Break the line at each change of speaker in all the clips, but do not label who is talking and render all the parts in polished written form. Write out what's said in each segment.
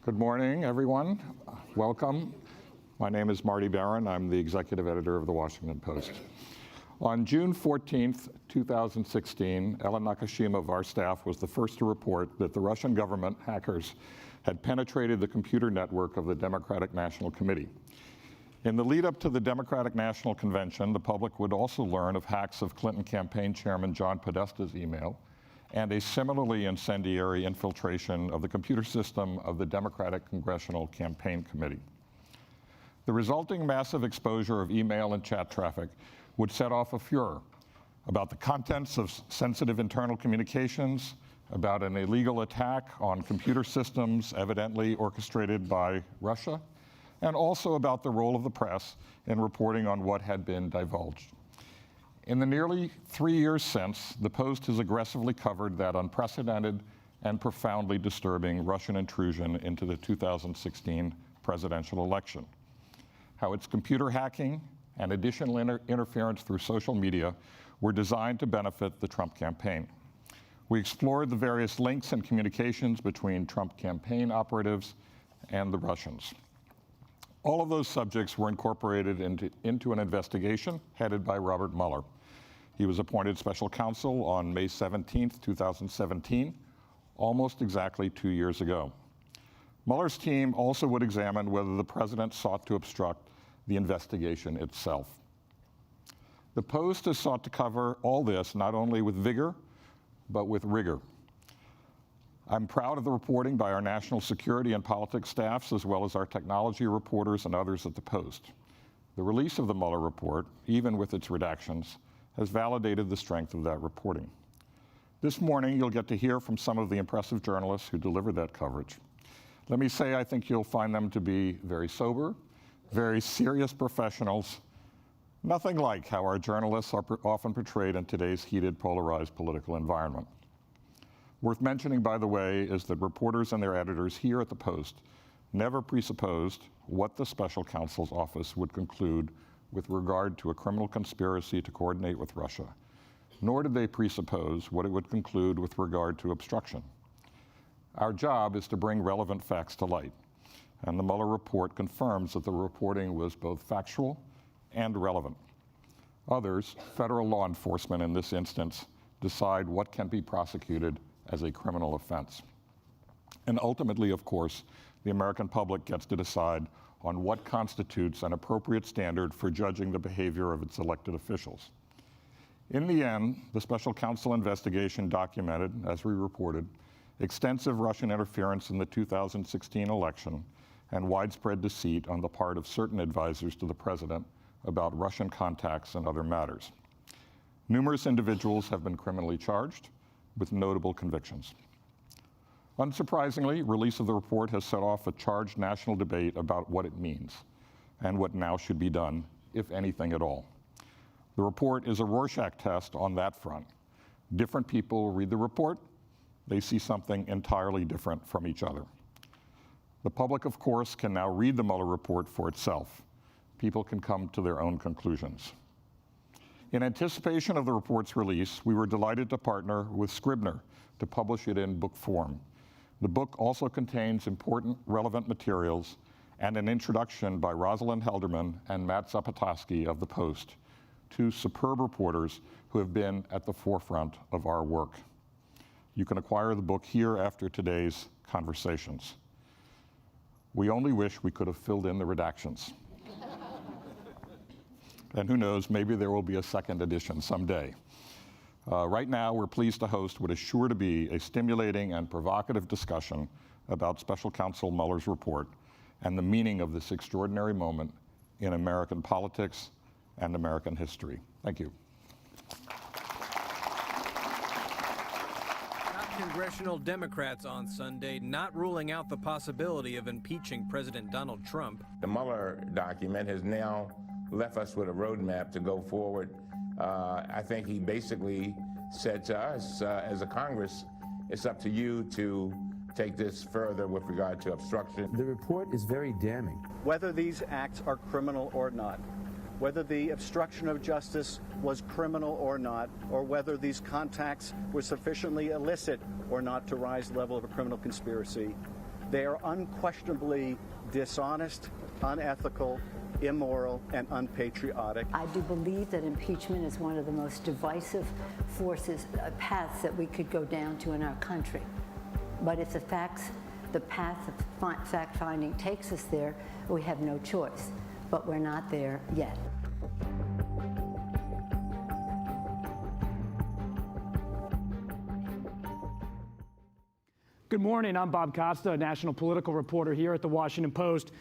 Good morning, everyone. Welcome. My name is Marty Barron. I'm the executive editor of the Washington Post. On June 14th, 2016, Ellen Nakashima of our staff was the first to report that the Russian government hackers had penetrated the computer network of the Democratic National Committee. In the lead up to the Democratic National Convention, the public would also learn of hacks of Clinton campaign chairman John Podesta's email and a similarly incendiary infiltration of the computer system of the Democratic Congressional Campaign Committee. The resulting massive exposure of email and chat traffic would set off a furor about the contents of sensitive internal communications, about an illegal attack on computer systems evidently orchestrated by Russia, and also about the role of the press in reporting on what had been divulged. In the nearly 3 years since, the Post has aggressively covered that unprecedented and profoundly disturbing Russian intrusion into the 2016 presidential election. How its computer hacking and additional interference through social media were designed to benefit the Trump campaign. We explored the various links and communications between Trump campaign operatives and the Russians. All of those subjects were incorporated into an investigation headed by Robert Mueller. He was appointed special counsel on May 17th, 2017, almost exactly 2 years ago. Mueller's team also would examine whether the president sought to obstruct the investigation itself. The Post has sought to cover all this not only with vigor, but with rigor. I'm proud of the reporting by our national security and politics staffs, as well as our technology reporters and others at the Post. The release of the Mueller report, even with its redactions, has validated the strength of that reporting. This morning, you'll get to hear from some of the impressive journalists who delivered that coverage. Let me say, I think you'll find them to be very sober, very serious professionals, nothing like how our journalists are often portrayed in today's heated, polarized political environment. Worth mentioning, by the way, is that reporters and their editors here at the Post never presupposed what the special counsel's office would conclude with regard to a criminal conspiracy to coordinate with Russia, nor did they presuppose what it would conclude with regard to obstruction. Our job is to bring relevant facts to light, and the Mueller report confirms that the reporting was both factual and relevant. Others, federal law enforcement in this instance, decide what can be prosecuted as a criminal offense. And ultimately, of course, the American public gets to decide on what constitutes an appropriate standard for judging the behavior of its elected officials. In the end, the special counsel investigation documented, as we reported, extensive Russian interference in the 2016 election and widespread deceit on the part of certain advisors to the president about Russian contacts and other matters. Numerous individuals have been criminally charged, with notable convictions. Unsurprisingly, release of the report has set off a charged national debate about what it means and what now should be done, if anything at all. The report is a Rorschach test on that front. Different people read the report, they see something entirely different from each other. The public, of course, can now read the Mueller report for itself. People can come to their own conclusions. In anticipation of the report's release, we were delighted to partner with Scribner to publish it in book form. The book also contains important, relevant materials and an introduction by Rosalind Helderman and Matt Zapotowski of the Post, two superb reporters who have been at the forefront of our work. You can acquire the book here after today's conversations. We only wish we could have filled in the redactions. And who knows, maybe there will be a second edition someday. Right now, we're pleased to host what is sure to be a stimulating and provocative discussion about Special Counsel Mueller's report and the meaning of this extraordinary moment in American politics and American history. Thank you.
Top congressional Democrats on Sunday not ruling out the possibility of impeaching President Donald Trump.
The Mueller document has now left us with a roadmap to go forward. I think he basically said to us, as a Congress, it's up to you to take this further with regard to obstruction.
The report is very damning.
Whether these acts are criminal or not, whether the obstruction of justice was criminal or not, or whether these contacts were sufficiently illicit or not to rise to the level of a criminal conspiracy, They are unquestionably dishonest, unethical, immoral, and unpatriotic.
I do believe that impeachment is one of the most divisive forces, paths that we could go down to in our country. But if the path of fact-finding takes us there, we have no choice. But we're not there yet.
Good morning. I'm Bob Costa, a national political reporter here at the Washington Post.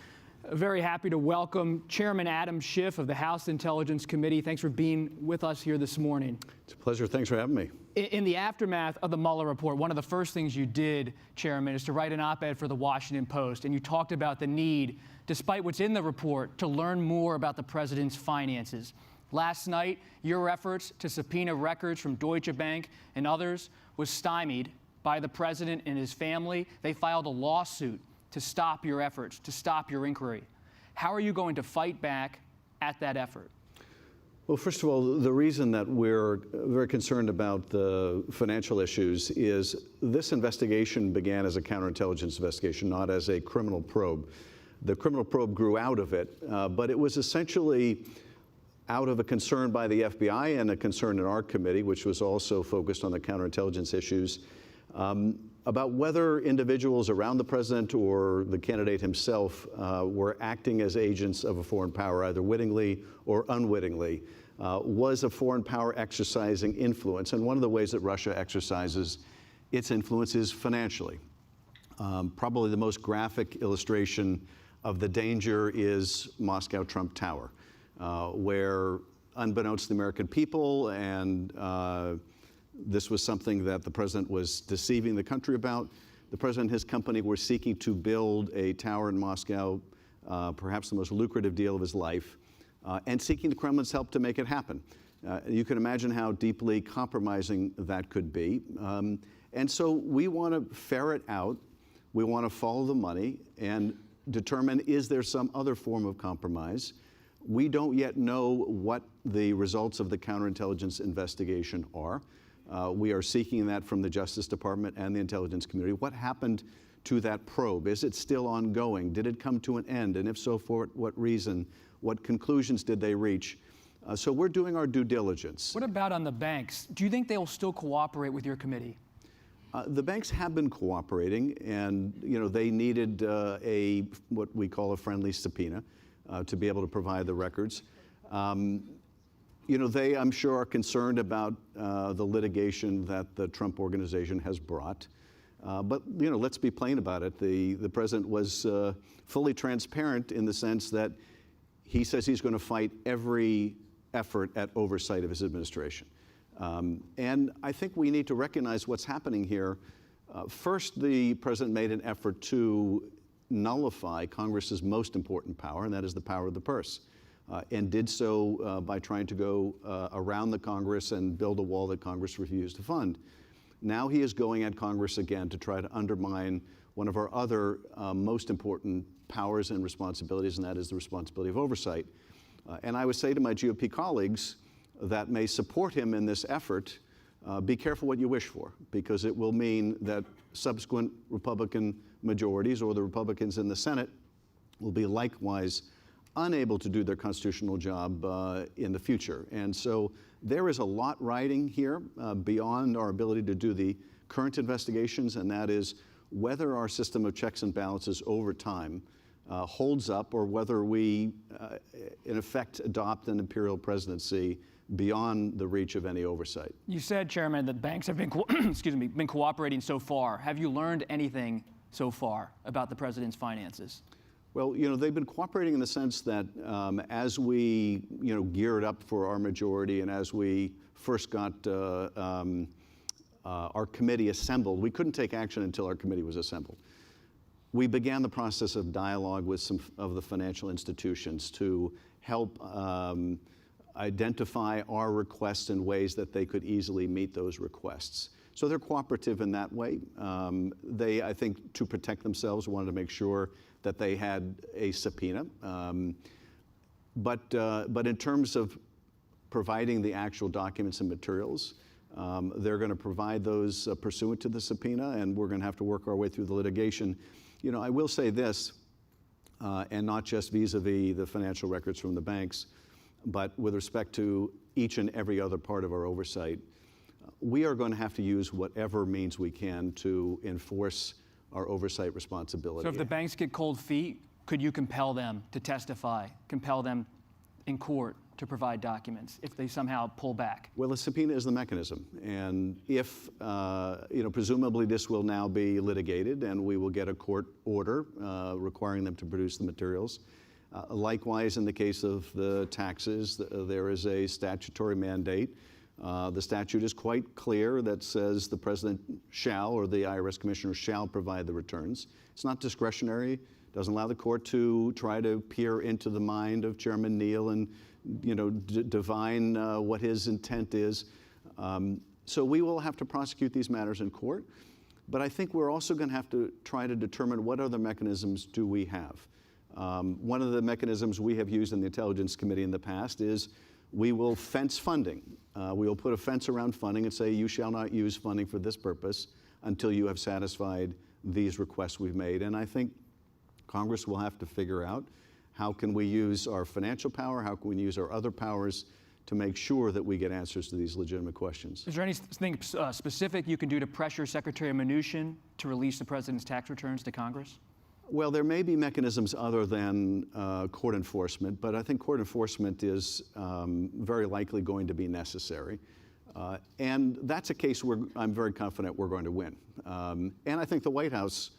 Very happy to welcome Chairman Adam Schiff of the House Intelligence Committee. Thanks for being with us here this morning.
It's a pleasure. Thanks for having me.
In the aftermath of the Mueller report, one of the first things you did, Chairman, is to write an op-ed for the Washington Post, and you talked about the need, despite what's in the report, to learn more about the president's finances. Last night, your efforts to subpoena records from Deutsche Bank and others was stymied by the president and his family. They filed a lawsuit to stop your efforts, to stop your inquiry. How are you going to fight back at that effort?
Well, first of all, the reason that we're very concerned about the financial issues is this investigation began as a counterintelligence investigation, not as a criminal probe. The criminal probe grew out of it, but it was essentially out of a concern by the FBI and a concern in our committee, which was also focused on the counterintelligence issues, about whether individuals around the president or the candidate himself were acting as agents of a foreign power, either wittingly or unwittingly. Was a foreign power exercising influence? And one of the ways that Russia exercises its influence is financially. Probably the most graphic illustration of the danger is Moscow Trump Tower, where unbeknownst to the American people, and this was something that the president was deceiving the country about. The president and his company were seeking to build a tower in Moscow, perhaps the most lucrative deal of his life, and seeking the Kremlin's help to make it happen. You can imagine how deeply compromising that could be. And so we want to ferret out, we want to follow the money and determine, is there some other form of compromise? We don't yet know what the results of the counterintelligence investigation are. We are seeking that from the Justice Department and the intelligence community. What happened to that probe? Is it still ongoing? Did it come to an end? And if so, for what reason? What conclusions did they reach? So we're doing our due diligence.
What about on the banks? Do you think they will still cooperate with your committee?
The banks have been cooperating, and they needed what we call a friendly subpoena to be able to provide the records. They, I'm sure, are concerned about the litigation that the Trump organization has brought. But let's be plain about it. The president was fully transparent in the sense that he says he's going to fight every effort at oversight of his administration. And I think we need to recognize what's happening here. First, the president made an effort to nullify Congress's most important power, and that is the power of the purse. And did so by trying to go around the Congress and build a wall that Congress refused to fund. Now he is going at Congress again to try to undermine one of our other most important powers and responsibilities, and that is the responsibility of oversight. And I would say to my GOP colleagues that may support him in this effort, be careful what you wish for, because it will mean that subsequent Republican majorities or the Republicans in the Senate will be likewise unable to do their constitutional job in the future. And so there is a lot riding here beyond our ability to do the current investigations, and that is whether our system of checks and balances over time holds up, or whether we, in effect, adopt an imperial presidency beyond the reach of any oversight.
You said, Chairman, that banks have been, been cooperating so far. Have you learned anything so far about the president's finances?
Well, they've been cooperating in the sense that as we, geared up for our majority, and as we first got our committee assembled, we couldn't take action until our committee was assembled. We began the process of dialogue with some of the financial institutions to help identify our requests in ways that they could easily meet those requests. So they're cooperative in that way. They, I think, to protect themselves, wanted to make sure that they had a subpoena. But in terms of providing the actual documents and materials, they're going to provide those pursuant to the subpoena, and we're going to have to work our way through the litigation. You know, I will say this, and not just vis-a-vis the financial records from the banks, but with respect to each and every other part of our oversight, we are going to have to use whatever means we can to enforce our oversight responsibility.
So if the banks get cold feet, could you compel them to testify, compel them in court to provide documents if they somehow pull back?
Well, a subpoena is the mechanism, and if, presumably this will now be litigated and we will get a court order requiring them to produce the materials. Likewise, in the case of the taxes, there is a statutory mandate. The statute is quite clear that says the president shall, or the IRS commissioner shall, provide the returns. It's not discretionary. Doesn't allow the court to try to peer into the mind of Chairman Neal and, divine what his intent is. So we will have to prosecute these matters in court. But I think we're also going to have to try to determine what other mechanisms do we have. One of the mechanisms we have used in the Intelligence Committee in the past is we will fence funding. We will put a fence around funding and say you shall not use funding for this purpose until you have satisfied these requests we've made. And I think Congress will have to figure out how can we use our financial power, how can we use our other powers to make sure that we get answers to these legitimate questions.
Is there anything specific you can do to pressure Secretary Mnuchin to release the president's tax returns to Congress?
Well, there may be mechanisms other than court enforcement, but I think court enforcement is very likely going to be necessary. And that's a case where I'm very confident we're going to win. And I think the White House,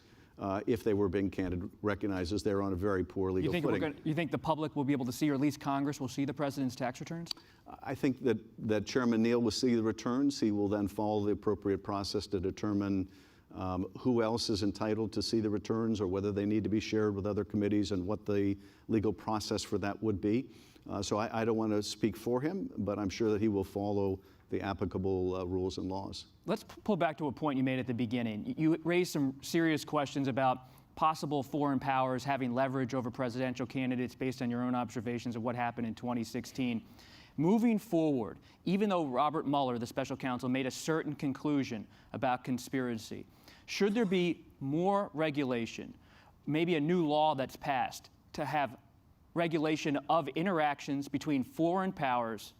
if they were being candid, recognizes they're on a very poor legal footing.
You think the public will be able to see, or at least Congress will see, the president's tax returns?
I think that Chairman Neal will see the returns. He will then follow the appropriate process to determine who else is entitled to see the returns, or whether they need to be shared with other committees, and what the legal process for that would be. So I don't want to speak for him, but I'm sure that he will follow the applicable rules and laws.
Let's pull back to a point you made at the beginning. You raised some serious questions about possible foreign powers having leverage over presidential candidates based on your own observations of what happened in 2016. Moving forward, even though Robert Mueller, the special counsel, made a certain conclusion about conspiracy, should there be more regulation, maybe a new law that's passed to have regulation of interactions between foreign powers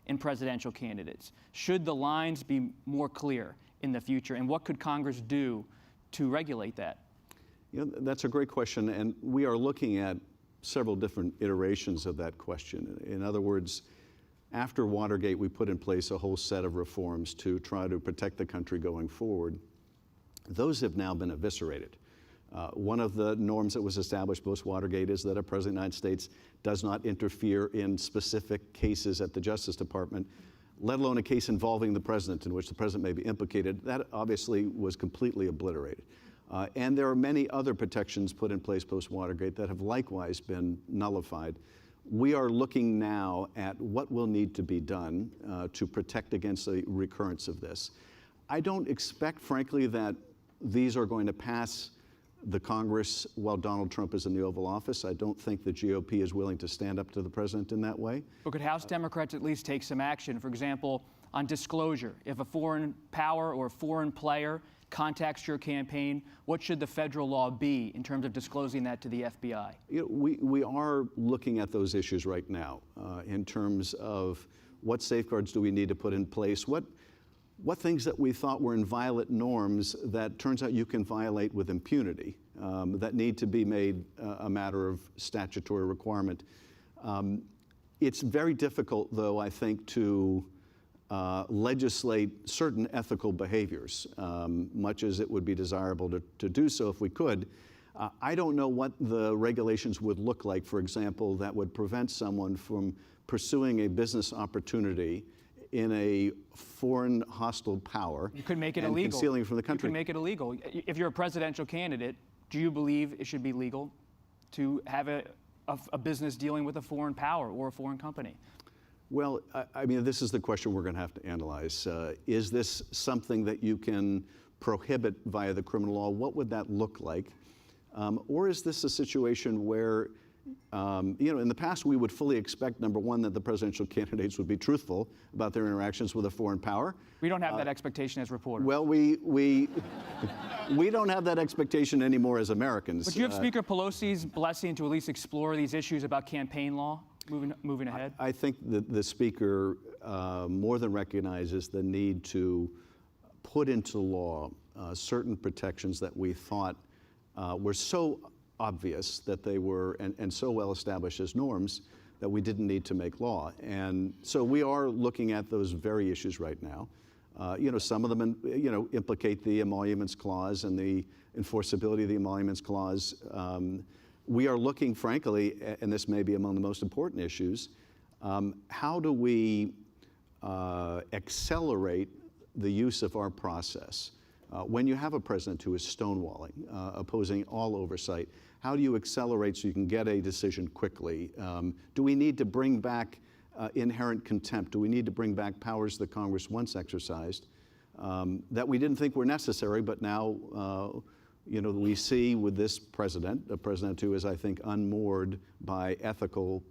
and presidential candidates? Should the lines be more clear in the future? And what could Congress do to regulate that?
That's a great question, and we are looking at several different iterations of that question. In other words, after Watergate, we put in place a whole set of reforms to try to protect the country going forward. Those have now been eviscerated. One of the norms that was established post-Watergate is that a president of the United States does not interfere in specific cases at the Justice Department, let alone a case involving the president in which the president may be implicated. That obviously was completely obliterated. And there are many other protections put in place post-Watergate that have likewise been nullified. We are looking now at what will need to be done to protect against a recurrence of this. I don't expect, frankly, that these are going to pass the Congress while Donald Trump is in the Oval Office. I don't think the GOP is willing to stand up to the president in that way.
But could House Democrats at least take some action? For example, on disclosure. If a foreign power or a foreign player contacts your campaign, what should the federal law be in terms of disclosing that to the FBI?
We are looking at those issues right now in terms of what safeguards do we need to put in place, what things that we thought were inviolate norms that turns out you can violate with impunity, that need to be made a matter of statutory requirement. It's very difficult, though, I think, to legislate certain ethical behaviors, much as it would be desirable to do so if we could. I don't know what the regulations would look like, for example, that would prevent someone from pursuing a business opportunity in a foreign hostile power.
You could make it
and
illegal.
Concealing from the country.
You could make it illegal. If you're a presidential candidate, do you believe it should be legal to have a business dealing with a foreign power or a foreign company?
Well, I mean, this is the question we're going to have to analyze. Is this something that you can prohibit via the criminal law? What would that look like? Or is this a situation where In the past, we would fully expect, number one, that the presidential candidates would be truthful about their interactions with a foreign power.
We don't have that expectation as reporters.
Well, we don't have that expectation anymore as Americans.
But do you have Speaker Pelosi's blessing to at least explore these issues about campaign law moving ahead?
I think that the Speaker more than recognizes the need to put into law certain protections that we thought were so obvious that they were and so well established as norms that we didn't need to make law. And so we are looking at those very issues right now. Some of them, implicate the emoluments clause and the enforceability of the emoluments clause. We are looking, frankly, and this may be among the most important issues, how do we accelerate the use of our process? When you have a president who is stonewalling, opposing all oversight, how do you accelerate so you can get a decision quickly? Do we need to bring back inherent contempt? Do we need to bring back powers that Congress once exercised that we didn't think were necessary, but now we see with this president, a president who is, I think, unmoored by ethical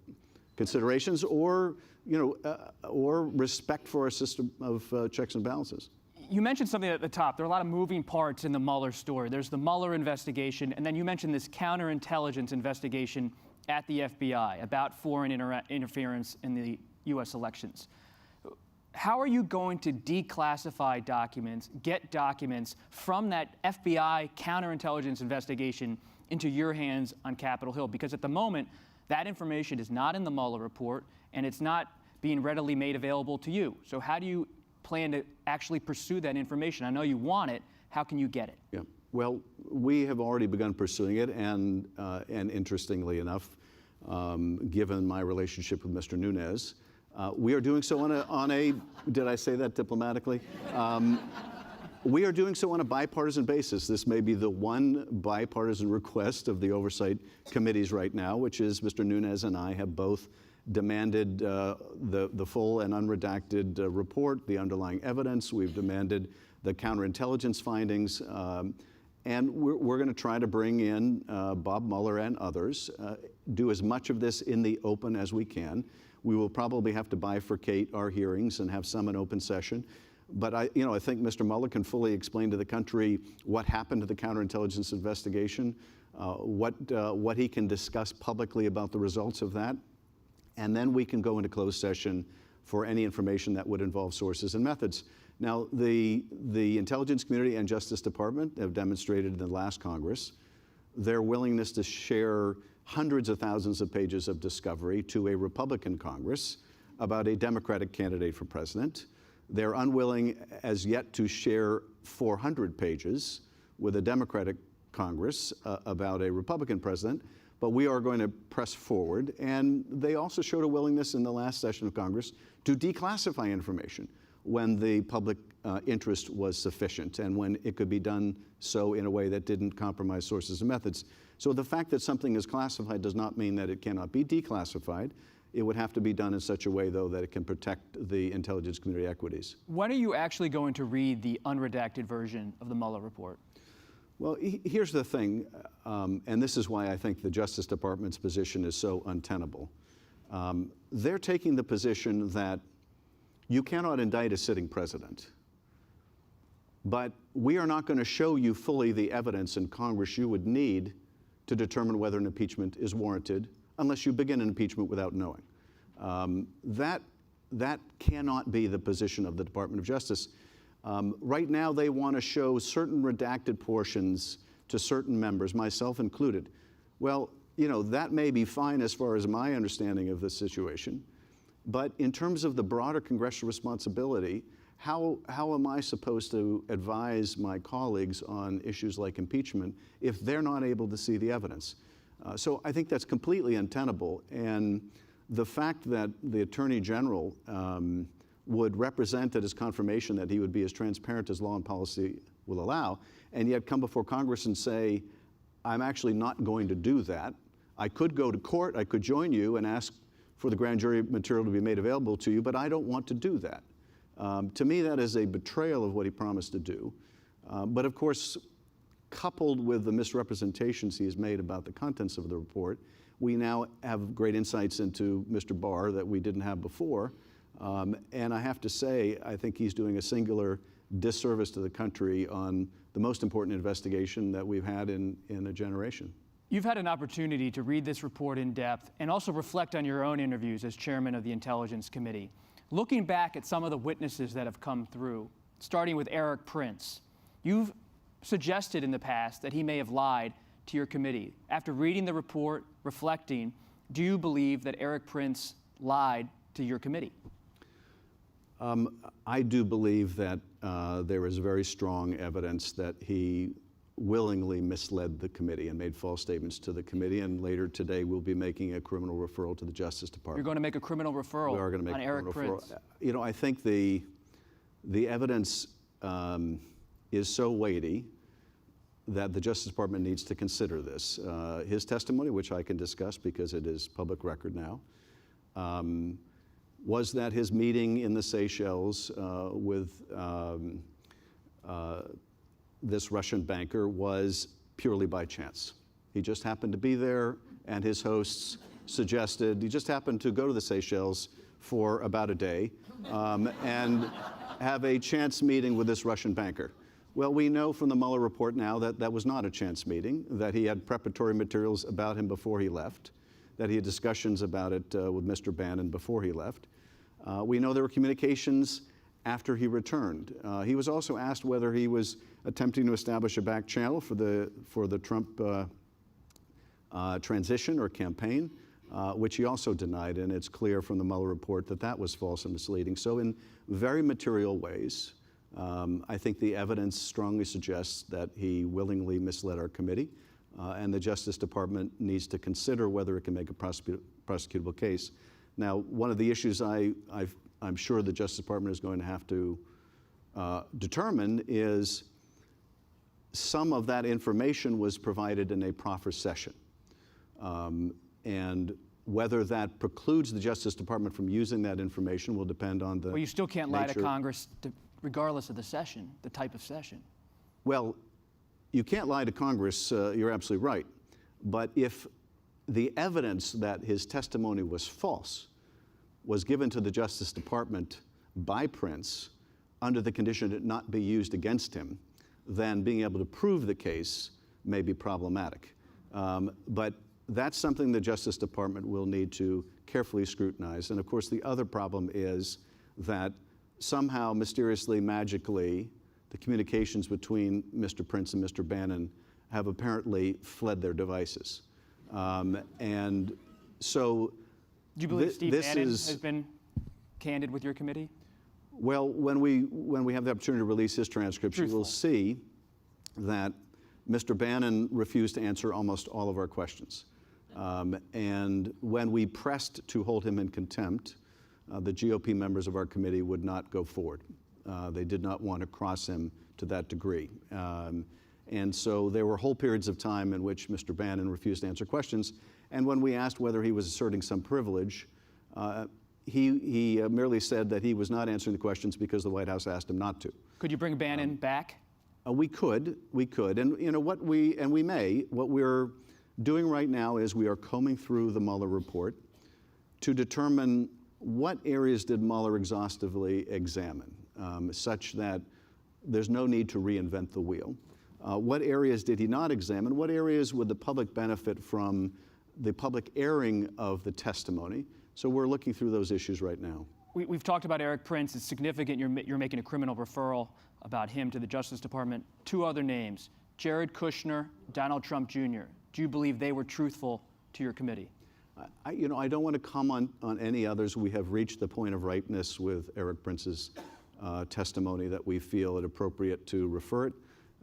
considerations or respect for our system of checks and balances.
You mentioned something at the top. There are a lot of moving parts in the Mueller story. There's the Mueller investigation, and then you mentioned this counterintelligence investigation at the FBI about foreign interference in the U.S. elections. How are you going to declassify documents, get documents from that FBI counterintelligence investigation into your hands on Capitol Hill? Because at the moment, that information is not in the Mueller report, and it's not being readily made available to you. So how do you plan to actually pursue that information? I know you want it. How can you get it?
Yeah. Well, we have already begun pursuing it, and interestingly enough, given my relationship with Mr. Nunes, we are doing so on a did I say that diplomatically? We are doing so on a bipartisan basis. This may be the one bipartisan request of the oversight committees right now, which is Mr. Nunes and I have both demanded the full and unredacted report, the underlying evidence. We've demanded the counterintelligence findings. And we're going to try to bring in Bob Mueller and others, do as much of this in the open as we can. We will probably have to bifurcate our hearings and have some in open session. But I think Mr. Mueller can fully explain to the country what happened to the counterintelligence investigation, what he can discuss publicly about the results of that. And then we can go into closed session for any information that would involve sources and methods. Now, the intelligence community and Justice Department have demonstrated in the last Congress their willingness to share hundreds of thousands of pages of discovery to a Republican Congress about a Democratic candidate for president. They're unwilling as yet to share 400 pages with a Democratic Congress about a Republican president. But we are going to press forward. And they also showed a willingness in the last session of Congress to declassify information when the public interest was sufficient and when it could be done so in a way that didn't compromise sources and methods. So the fact that something is classified does not mean that it cannot be declassified. It would have to be done in such a way, though, that it can protect the intelligence community equities.
When are you actually going to read the unredacted version of the Mueller report?
Well, here's the thing, and this is why I think the Justice Department's position is so untenable. They're taking the position that you cannot indict a sitting president, but we are not going to show you fully the evidence in Congress you would need to determine whether an impeachment is warranted unless you begin an impeachment without knowing. That cannot be the position of the Department of Justice. Right now, they want to show certain redacted portions to certain members, myself included. Well, that may be fine as far as my understanding of the situation, but in terms of the broader congressional responsibility, how am I supposed to advise my colleagues on issues like impeachment if they're not able to see the evidence? So I think that's completely untenable, and the fact that the Attorney General would represent it as confirmation that he would be as transparent as law and policy will allow, and yet come before Congress and say, I'm actually not going to do that. I could go to court, I could join you and ask for the grand jury material to be made available to you, but I don't want to do that. To me, that is a betrayal of what he promised to do. But of course, coupled with the misrepresentations he has made about the contents of the report, We now have great insights into Mr. Barr that we didn't have before. And I have to say, I think he's doing a singular disservice to the country on the most important investigation that we've had in a generation.
You've had an opportunity to read this report in depth and also reflect on your own interviews as chairman of the Intelligence Committee. Looking back at some of the witnesses that have come through, starting with Eric Prince, you've suggested in the past that he may have lied to your committee. After reading the report, reflecting, do you believe that Eric Prince lied to your committee?
I do believe that there is very strong evidence that he willingly misled the committee and made false statements to the committee, and later today we'll be making a criminal referral to the Justice Department.
You're going to make a criminal referral
We are going to make
on
a
Eric
criminal
Prince.
referral. You know, I think the evidence is so weighty that the Justice Department needs to consider this. His testimony, which I can discuss because it is public record now, was that his meeting in the Seychelles with this Russian banker was purely by chance. He just happened to be there, and his hosts suggested he just happened to go to the Seychelles for about a day and have a chance meeting with this Russian banker. Well, we know from the Mueller report now that that was not a chance meeting, that he had preparatory materials about him before he left, that he had discussions about it with Mr. Bannon before he left. We know there were communications after he returned. He was also asked whether he was attempting to establish a back channel for the Trump transition or campaign, which he also denied, and it's clear from the Mueller report that that was false and misleading. So in very material ways, I think the evidence strongly suggests that he willingly misled our committee, and the Justice Department needs to consider whether it can make a prosecutable case. Now, one of the issues I'm sure the Justice Department is going to have to determine is some of that information was provided in a proffer session. And whether that precludes the Justice Department from using that information will depend on the
Well, you still can't lie to
nature.
Congress regardless of the session, the type of session.
Well, you can't lie to Congress, you're absolutely right. But if the evidence that his testimony was false was given to the Justice Department by Prince under the condition it not be used against him, then being able to prove the case may be problematic. But that's something the Justice Department will need to carefully scrutinize. And of course, the other problem is that somehow, mysteriously, magically, the communications between Mr. Prince and Mr. Bannon have apparently fled their devices. And so
Do you believe Steve Bannon
is,
has been candid with your committee?
Well, when we have the opportunity to release his transcripts, you will see that Mr. Bannon refused to answer almost all of our questions. And when we pressed to hold him in contempt, the GOP members of our committee would not go forward. They did not want to cross him to that degree. And so there were whole periods of time in which Mr. Bannon refused to answer questions. And when we asked whether he was asserting some privilege, he merely said that he was not answering the questions because the White House asked him not to.
Could you bring Bannon back?
We could, and you know what we may. What we're doing right now is we are combing through the Mueller report to determine what areas did Mueller exhaustively examine, such that there's no need to reinvent the wheel. What areas did he not examine? What areas would the public benefit from the public airing of the testimony? So we're looking through those issues right now.
We've talked about Eric Prince. It's significant you're making a criminal referral about him to the Justice Department. Two other names, Jared Kushner, Donald Trump Jr. Do you believe they were truthful to your committee?
I don't want to comment on any others. We have reached the point of ripeness with Eric Prince's testimony that we feel it appropriate to refer it,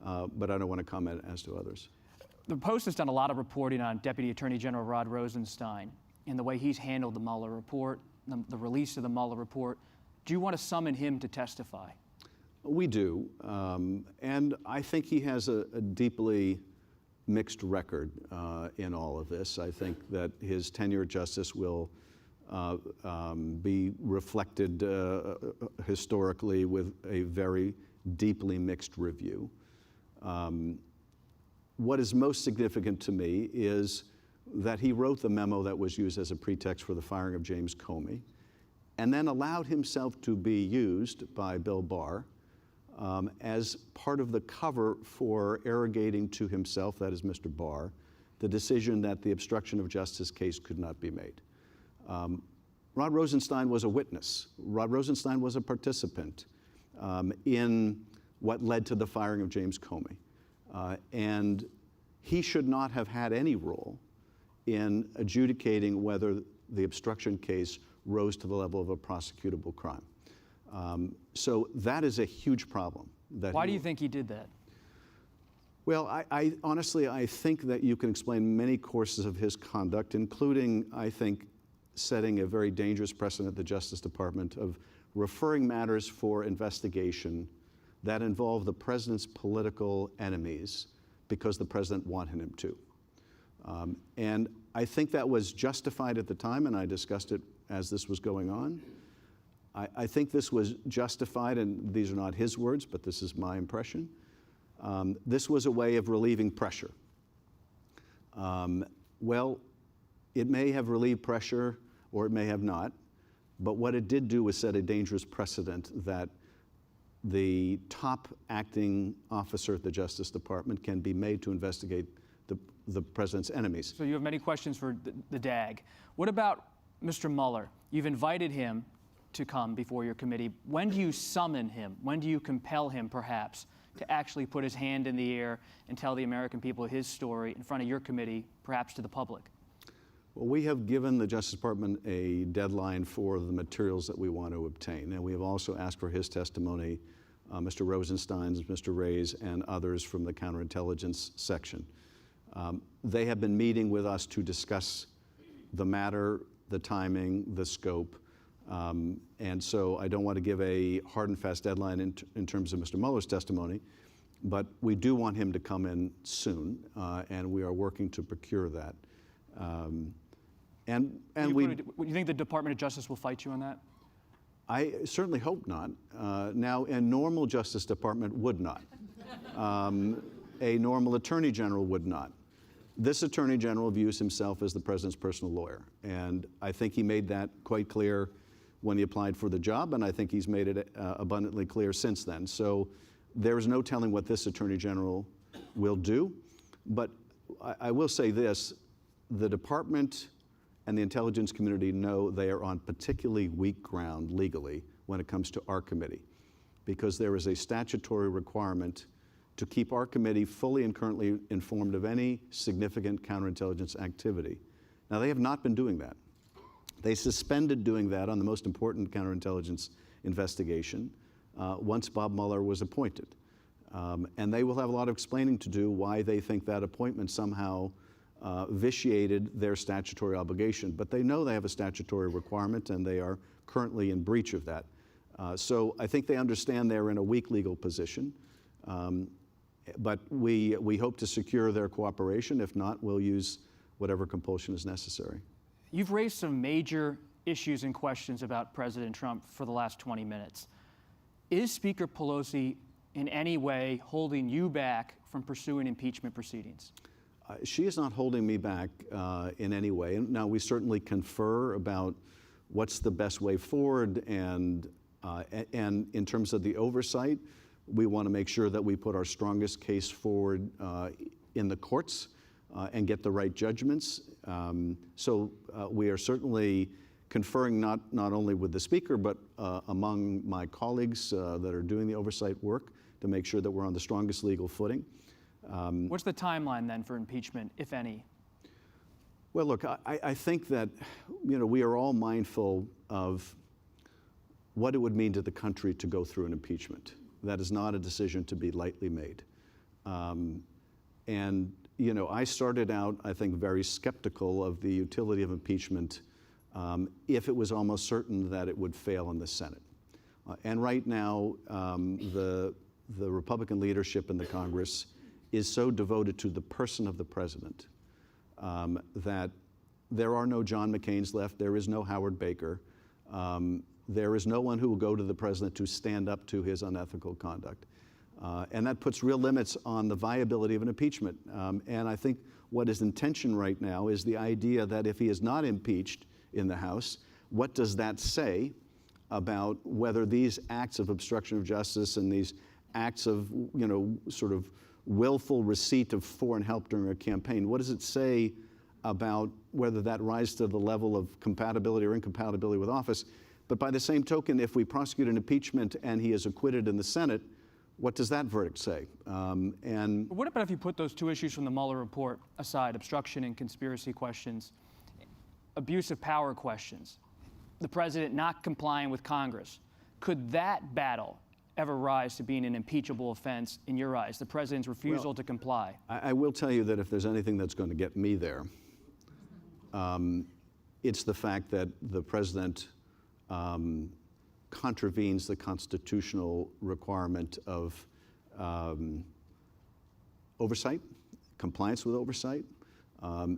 but I don't want to comment as to others.
The Post has done a lot of reporting on Deputy Attorney General Rod Rosenstein and the way he's handled the Mueller report, the release of the Mueller report. Do you want to summon him to testify?
We do, and I think he has a deeply mixed record in all of this. I think that his tenure at justice will be reflected historically with a very deeply mixed review. What is most significant to me is that he wrote the memo that was used as a pretext for the firing of James Comey, and then allowed himself to be used by Bill Barr as part of the cover for arrogating to himself, that is Mr. Barr, the decision that the obstruction of justice case could not be made. Rod Rosenstein was a witness. Rod Rosenstein was a participant in what led to the firing of James Comey. And he should not have had any role in adjudicating whether the obstruction case rose to the level of a prosecutable crime. So that is a huge problem.
Why do you think he did that?
Well, I honestly, I think that you can explain many courses of his conduct, including, I think, setting a very dangerous precedent at the Justice Department of referring matters for investigation that involve the president's political enemies because the president wanted him to. And I think that was justified at the time, and I discussed it as this was going on. I think this was justified, and these are not his words, but this is my impression. This was a way of relieving pressure. Well, it may have relieved pressure, or it may have not, but what it did do was set a dangerous precedent that the top acting officer at the Justice Department can be made to investigate the president's enemies.
So you have many questions for the DAG. What about Mr. Mueller? You've invited him to come before your committee. When do you summon him? When do you compel him, perhaps, to actually put his hand in the air and tell the American people his story in front of your committee, perhaps to the public?
Well, we have given the Justice Department a deadline for the materials that we want to obtain, and we have also asked for his testimony, Mr. Rosenstein's, Mr. Ray's, and others from the counterintelligence section. They have been meeting with us to discuss the matter, the timing, the scope, and so I don't want to give a hard and fast deadline in terms of Mr. Mueller's testimony, but we do want him to come in soon, and we are working to procure that. Do you think the Department of Justice will fight you on that? I certainly hope not. Now, a normal Justice Department would not. A normal Attorney General would not. This Attorney General views himself as the President's personal lawyer, and I think he made that quite clear when he applied for the job, and I think he's made it abundantly clear since then. So there's no telling what this Attorney General will do, but I will say this, the Department and the intelligence community know they are on particularly weak ground legally when it comes to our committee, because there is a statutory requirement to keep our committee fully and currently informed of any significant counterintelligence activity. Now, they have not been doing that. They suspended doing that on the most important counterintelligence investigation once Bob Mueller was appointed. And they will have a lot of explaining to do why they think that appointment somehow vitiated their statutory obligation. But they know they have a statutory requirement, and they are currently in breach of that. So I think they understand they're in a weak legal position. But we hope to secure their cooperation. If not, we'll use whatever compulsion is necessary. You've raised some major issues and questions about President Trump for the last 20 minutes. Is Speaker Pelosi in any way holding you back from pursuing impeachment proceedings? She is not holding me back in any way. Now, we certainly confer about what's the best way forward, and in terms of the oversight, we want to make sure that we put our strongest case forward in the courts and get the right judgments. So we are certainly conferring not only with the Speaker, but among my colleagues that are doing the oversight work to make sure that we're on the strongest legal footing. What's the timeline then for impeachment, if any? Well, look, I think that we are all mindful of what it would mean to the country to go through an impeachment. That is not a decision to be lightly made. And I started out, I think, very skeptical of the utility of impeachment if it was almost certain that it would fail in the Senate. And right now, the Republican leadership in the Congress is so devoted to the person of the president that there are no John McCains left, there is no Howard Baker, there is no one who will go to the president to stand up to his unethical conduct. And that puts real limits on the viability of an impeachment. And I think what is in tension right now is the idea that if he is not impeached in the House, what does that say about whether these acts of obstruction of justice and these acts of, sort of willful receipt of foreign help during a campaign, what does it say about whether that rises to the level of compatibility or incompatibility with office? But by the same token, if we prosecute an impeachment and he is acquitted in the Senate, what does that verdict say? And
What about if you put those two issues from the Mueller report aside, obstruction and conspiracy questions, abuse of power questions, the president not complying with Congress? Could that battle ever rise to being an impeachable offense in your eyes, the president's refusal to comply?
I will tell you that if there's anything that's going to get me there, it's the fact that the president contravenes the constitutional requirement of oversight, compliance with oversight.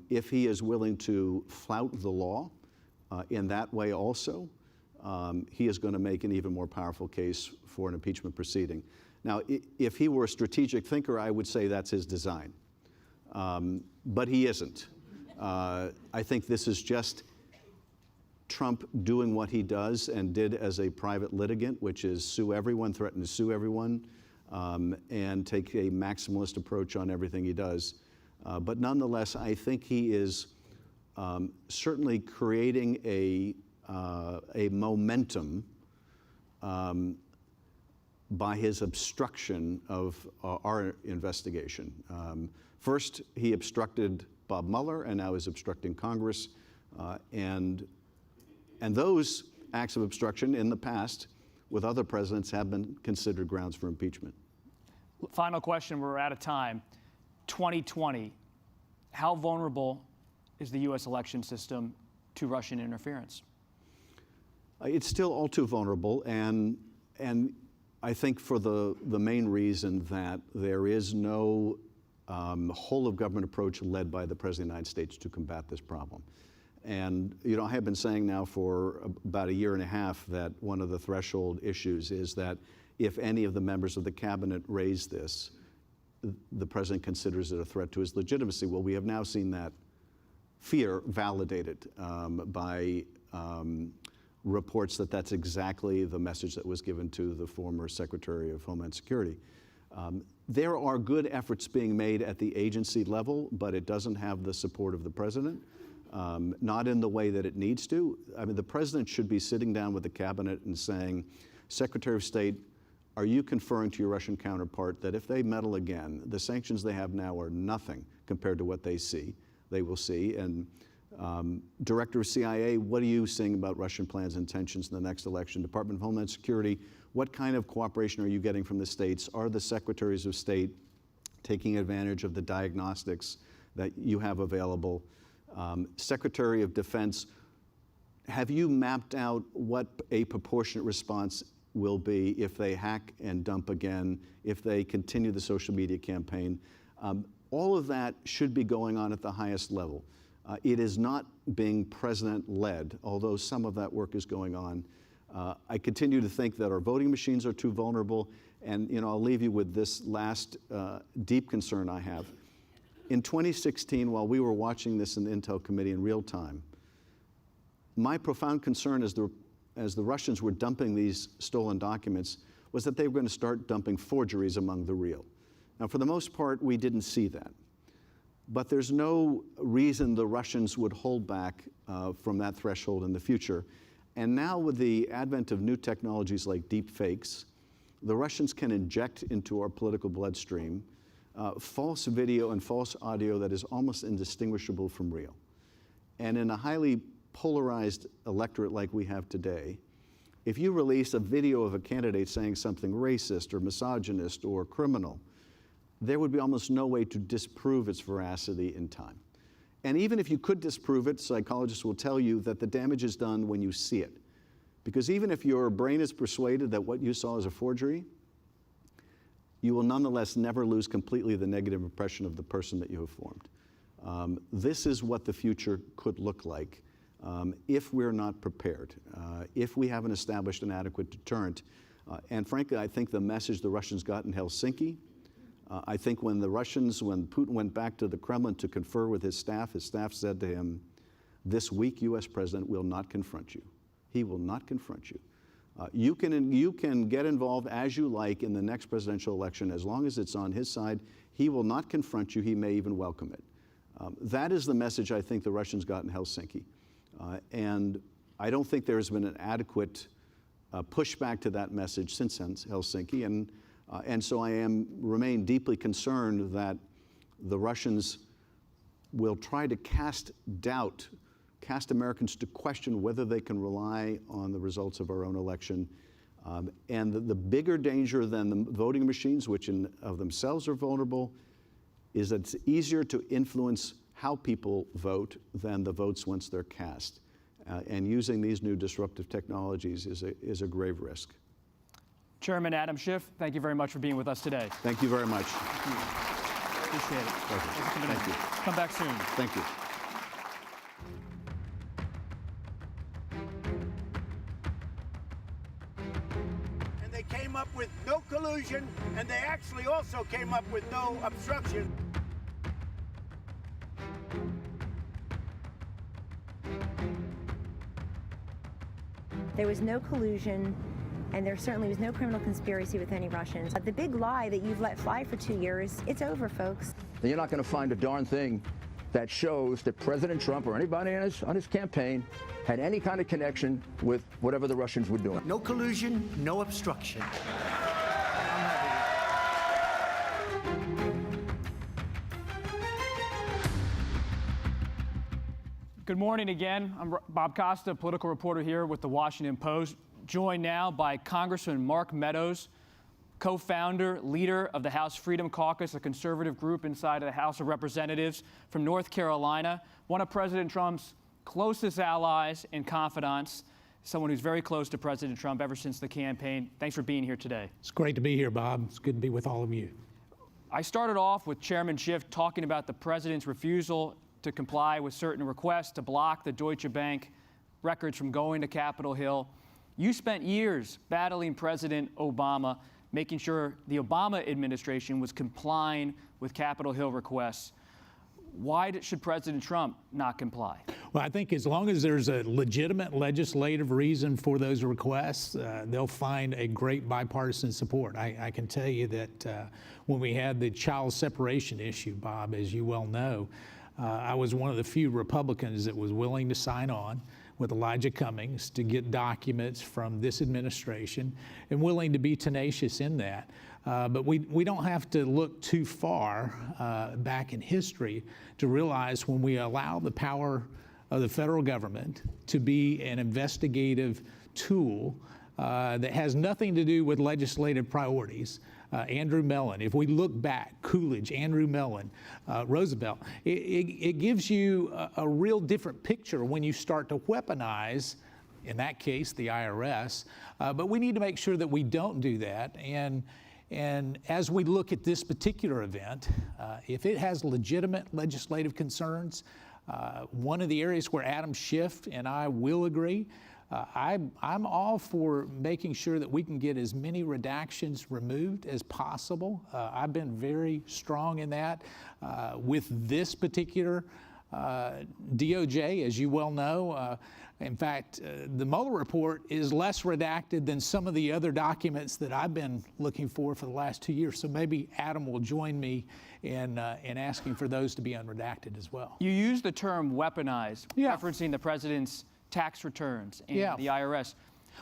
If he is willing to flout the law in that way also, he is going to make an even more powerful case for an impeachment proceeding. Now, if he were a strategic thinker, I would say that's his design. But he isn't. I think this is just Trump doing what he does and did as a private litigant, which is sue everyone, threaten to sue everyone, and take a maximalist approach on everything he does. But nonetheless, I think he is certainly creating a momentum by his obstruction of our investigation. First, he obstructed Bob Mueller, and now he's obstructing Congress. And those acts of obstruction in the past with other presidents have been considered grounds for impeachment.
Final question, we're out of time. 2020, how vulnerable is the U.S. election system to Russian interference?
It's still all too vulnerable, and I think for the main reason that there is no whole of government approach led by the President of the United States to combat this problem. And I have been saying now for about a year and a half that one of the threshold issues is that if any of the members of the cabinet raise this, the president considers it a threat to his legitimacy. Well, we have now seen that fear validated by reports that that's exactly the message that was given to the former Secretary of Homeland Security. There are good efforts being made at the agency level, but it doesn't have the support of the president. Not in the way that it needs to. I mean, the president should be sitting down with the cabinet and saying, Secretary of State, are you conferring to your Russian counterpart that if they meddle again, the sanctions they have now are nothing compared to what they will see? And Director of CIA, what are you seeing about Russian plans and intentions in the next election? Department of Homeland Security, what kind of cooperation are you getting from the states? Are the secretaries of state taking advantage of the diagnostics that you have available? Secretary of Defense, have you mapped out what a proportionate response will be if they hack and dump again, if they continue the social media campaign? All of that should be going on at the highest level. It is not being president-led, although some of that work is going on. I continue to think that our voting machines are too vulnerable, and I'll leave you with this last deep concern I have. In 2016, while we were watching this in the Intel Committee in real time, my profound concern as the Russians were dumping these stolen documents was that they were going to start dumping forgeries among the real. Now, for the most part, we didn't see that. But there's no reason the Russians would hold back from that threshold in the future. And now with the advent of new technologies like deep fakes, the Russians can inject into our political bloodstream false video and false audio that is almost indistinguishable from real. And in a highly polarized electorate like we have today, if you release a video of a candidate saying something racist or misogynist or criminal, there would be almost no way to disprove its veracity in time. And even if you could disprove it, psychologists will tell you that the damage is done when you see it. Because even if your brain is persuaded that what you saw is a forgery, you will nonetheless never lose completely the negative impression of the person that you have formed. This is what the future could look like if we're not prepared, if we haven't established an adequate deterrent. And frankly, I think the message the Russians got in Helsinki, I think when Putin went back to the Kremlin to confer with his staff said to him, this weak U.S. president will not confront you. He will not confront you. You can get involved as you like in the next presidential election as long as it's on his side. He will not confront you. He may even welcome it. That is the message I think the Russians got in Helsinki. And I don't think there's been an adequate pushback to that message since Helsinki. And so I remain deeply concerned that the Russians will try to cast doubt, cast Americans to question whether they can rely on the results of our own election. And the bigger danger than the voting machines, which of themselves are vulnerable, is that it's easier to influence how people vote than the votes once they're cast. And using these new disruptive technologies is a grave risk.
Chairman Adam Schiff, thank you very much for being with us today.
Thank you very much.
Appreciate it.
Thank you.
Come back soon.
Thank you.
And they came up with no collusion, and they actually also came up with no obstruction.
There was no collusion, and there certainly was no criminal conspiracy with any Russians. The big lie that you've let fly for 2 years, it's over, folks.
You're not going to find a darn thing that shows that President Trump or anybody on his campaign had any kind of connection with whatever the Russians were doing.
No collusion, no obstruction.
Good morning again. I'm Bob Costa, political reporter here with the Washington Post, joined now by Congressman Mark Meadows, co-founder, leader of the House Freedom Caucus, a conservative group inside of the House of Representatives from North Carolina, one of President Trump's closest allies and confidants, someone who's very close to President Trump ever since the campaign. Thanks for being here today.
It's great to be here, Bob. It's good to be with all of you.
I started off with Chairman Schiff talking about the president's refusal to comply with certain requests to block the Deutsche Bank records from going to Capitol Hill. You spent years battling President Obama, making sure the Obama administration was complying with Capitol Hill requests. Why should President Trump not comply?
Well, I think as long as there's a legitimate legislative reason for those requests, they'll find a great bipartisan support. I can tell you that when we had the child separation issue, Bob, as you well know, I was one of the few Republicans that was willing to sign on with Elijah Cummings to get documents from this administration and willing to be tenacious in that. But we don't have to look too far back in history to realize when we allow the power of the federal government to be an investigative tool that has nothing to do with legislative priorities. Andrew Mellon, if we look back, Coolidge, Andrew Mellon, Roosevelt, it gives you a real different picture when you start to weaponize, in that case, the IRS. But we need to make sure that we don't do that. And as we look at this particular event, if it has legitimate legislative concerns, one of the areas where Adam Schiff and I will agree, I'm all for making sure that we can get as many redactions removed as possible. I've been very strong in that. With this particular DOJ, as you well know, in fact, the Mueller report is less redacted than some of the other documents that I've been looking for the last 2 years. So maybe Adam will join me in asking for those to be unredacted as well.
You use the term weaponized, referencing the president's tax returns and the IRS.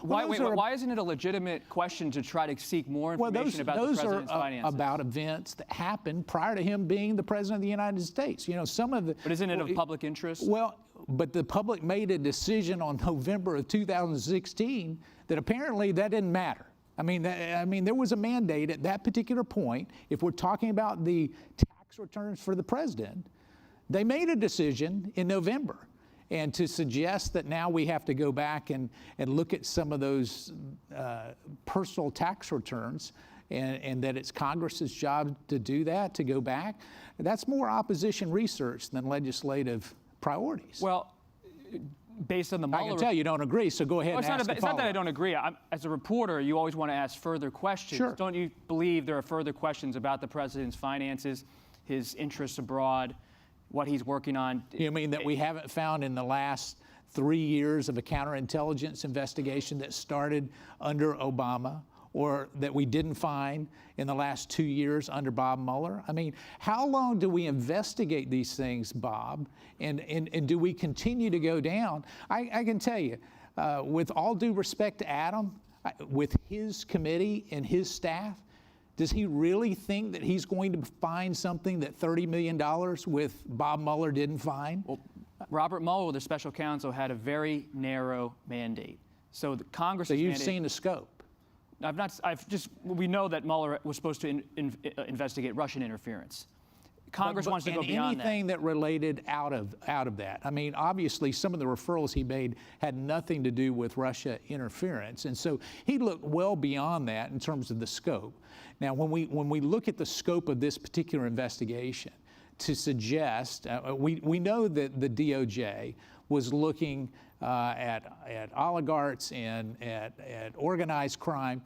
Why isn't it a legitimate question to try to seek more information about the president's finances?
Those are about events that happened prior to him being the president of the United States. You know, some of the.
But isn't it of public interest?
Well, but the public made a decision on November of 2016 that apparently that didn't matter. I mean, there was a mandate at that particular point. If we're talking about the tax returns for the president, they made a decision in November. And to suggest that now we have to go back and look at some of those personal tax returns and that it's Congress's job to do that, to go back, that's more opposition research than legislative priorities.
Well, based on the Mueller
I can tell you don't agree, so go ahead
Well,
and ask the
it's not that I
follow-up.
don't agree. As a reporter, you always want to ask further questions.
Sure.
Don't you believe there are further questions about the president's finances, his interests abroad, what he's working on?
You mean that we haven't found in the last 3 years of a counterintelligence investigation that started under Obama, or that we didn't find in the last 2 years under Bob Mueller? I mean, how long do we investigate these things, Bob? And do we continue to go down? I can tell you, with all due respect to Adam, with his committee and his staff, does he really think that he's going to find something that $30 million with Bob Mueller didn't find?
Well, Robert Mueller, the special counsel, had a very narrow mandate. So the Congress.
So you've seen the scope.
We know that Mueller was supposed to investigate Russian interference. Congress wants to go beyond that.
Anything that related out of that. I mean, obviously, some of the referrals he made had nothing to do with Russia interference, and so he looked well beyond that in terms of the scope. Now, when we look at the scope of this particular investigation, to suggest we know that the DOJ was looking at oligarchs and at organized crime.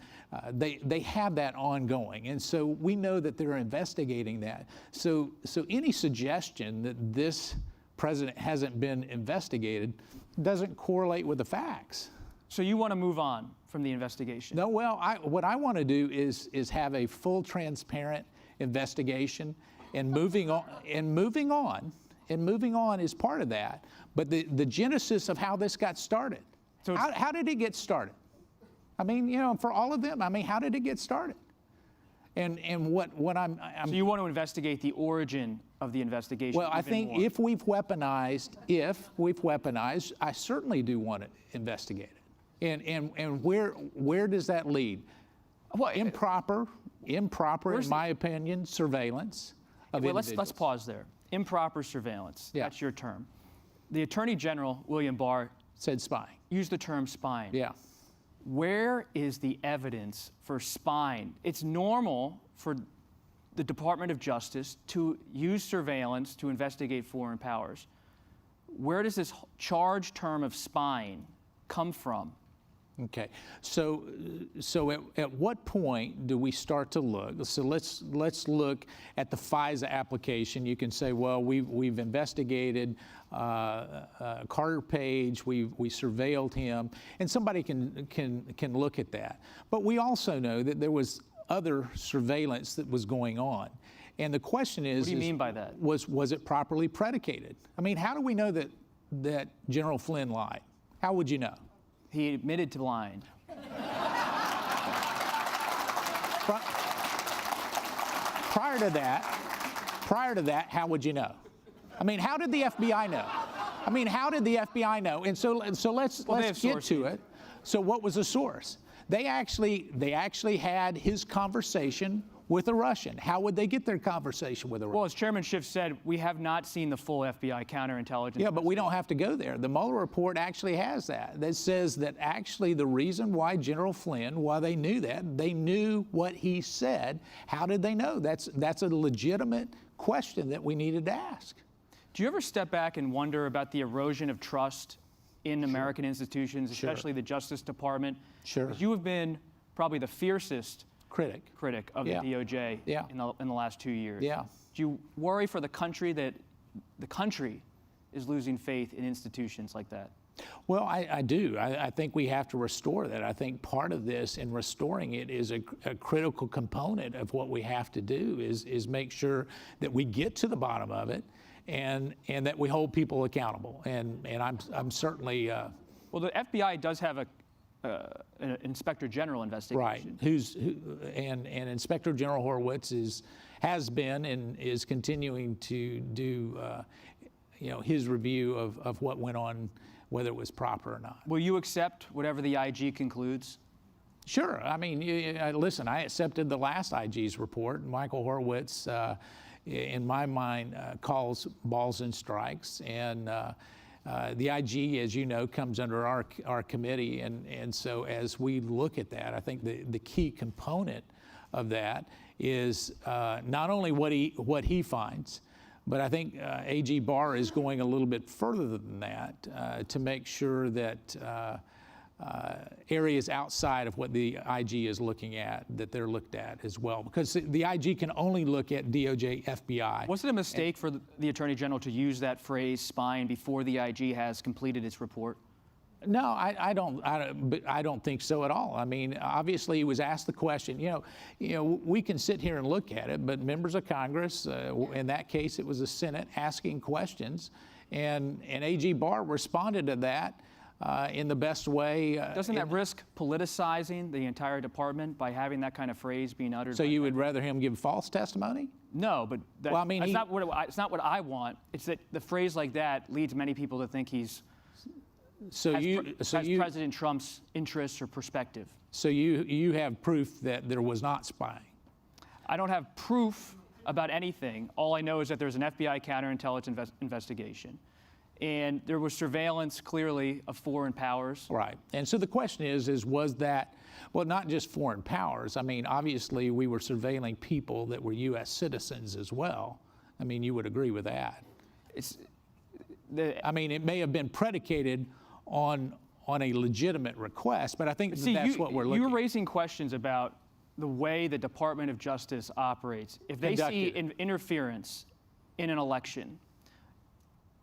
They have that ongoing, and so we know that they're investigating that. So any suggestion that this president hasn't been investigated doesn't correlate with the facts.
So you want to move on from the investigation?
No, well, what I want to do is have a full, transparent investigation, and moving on is part of that. But the genesis of how this got started, so how did it get started? I mean, you know, for all of them, I mean, how did it get started? And what I'm
so you want to investigate the origin of the investigation?
Well, I think
more.
if we've weaponized, I certainly do want to investigate it. And where does that lead? Well, improper, in my opinion, surveillance of individuals.
Let's pause there. Improper surveillance. Yeah. That's your term. The Attorney General, William Barr,
said spying.
Used the term spying.
Yeah.
Where is the evidence for spying? It's normal for the Department of Justice to use surveillance to investigate foreign powers. Where does this charged term of spying come from?
Okay, so at what point do we start to look? So let's look at the FISA application. You can say, well, we've investigated Carter Page, we surveilled him, and somebody can look at that. But we also know that there was other surveillance that was going on. And the question is,
what do you mean by that?
Was it properly predicated? I mean, how do we know that General Flynn lied? How would you know?
He admitted to lying.
Prior to that, how would you know? I mean, how did the FBI know? And so let's get to it. So what was the source? They actually had his conversation with a Russian. How would they get their conversation with a Russian?
Well, as Chairman Schiff said, we have not seen the full FBI counterintelligence.
Yeah, but we don't have to go there. The Mueller report actually has that. That says that actually the reason why General Flynn, why they knew that, they knew what he said. How did they know? That's a legitimate question that we needed to ask.
Do you ever step back and wonder about the erosion of trust in American institutions, especially the Justice Department?
Sure.
Because you have been probably the fiercest critic of the DOJ in the last 2 years.
Yeah.
Do you worry for the country that the country is losing faith in institutions like that?
Well, I do. I think we have to restore that. I think part of this in restoring it is a critical component of what we have to do is make sure that we get to the bottom of it and that we hold people accountable. And I'm certainly
well, the FBI does have an Inspector General investigation.
Right. And Inspector General Horowitz has been and is continuing to do his review of what went on, whether it was proper or not.
Will you accept whatever the IG concludes?
Sure. I mean, listen, I accepted the last IG's report. Michael Horowitz, in my mind, calls balls and strikes. And the IG, as you know, comes under our committee. And so as we look at that, I think the key component of that is not only what he finds, But I think AG Barr is going a little bit further than that to make sure that areas outside of what the IG is looking at, that they're looked at as well. Because the IG can only look at DOJ, FBI.
Was it a mistake for the Attorney General to use that phrase spying before the IG has completed its report?
No, I don't think so at all. I mean, obviously, he was asked the question. You know, we can sit here and look at it, but members of Congress, in that case, it was the Senate asking questions, and AG Barr responded to that in the best way.
Doesn't that risk politicizing the entire department by having that kind of phrase being uttered?
So you would rather him give false testimony?
No, but
well, I mean,
it's not what I want. It's that the phrase like that leads many people to think he's. President Trump's interests or perspective.
So you have proof that there was not spying?
I don't have proof about anything. All I know is that there's an FBI counterintelligence investigation. And there was surveillance, clearly, of foreign powers.
Right. And so the question is was that, well, not just foreign powers. I mean, obviously, we were surveilling people that were U.S. citizens as well. I mean, you would agree with that. I mean, it may have been predicated on a legitimate request, but I think that's what we're looking at.
You're raising questions about the way the Department of Justice operates. If they see interference in an election,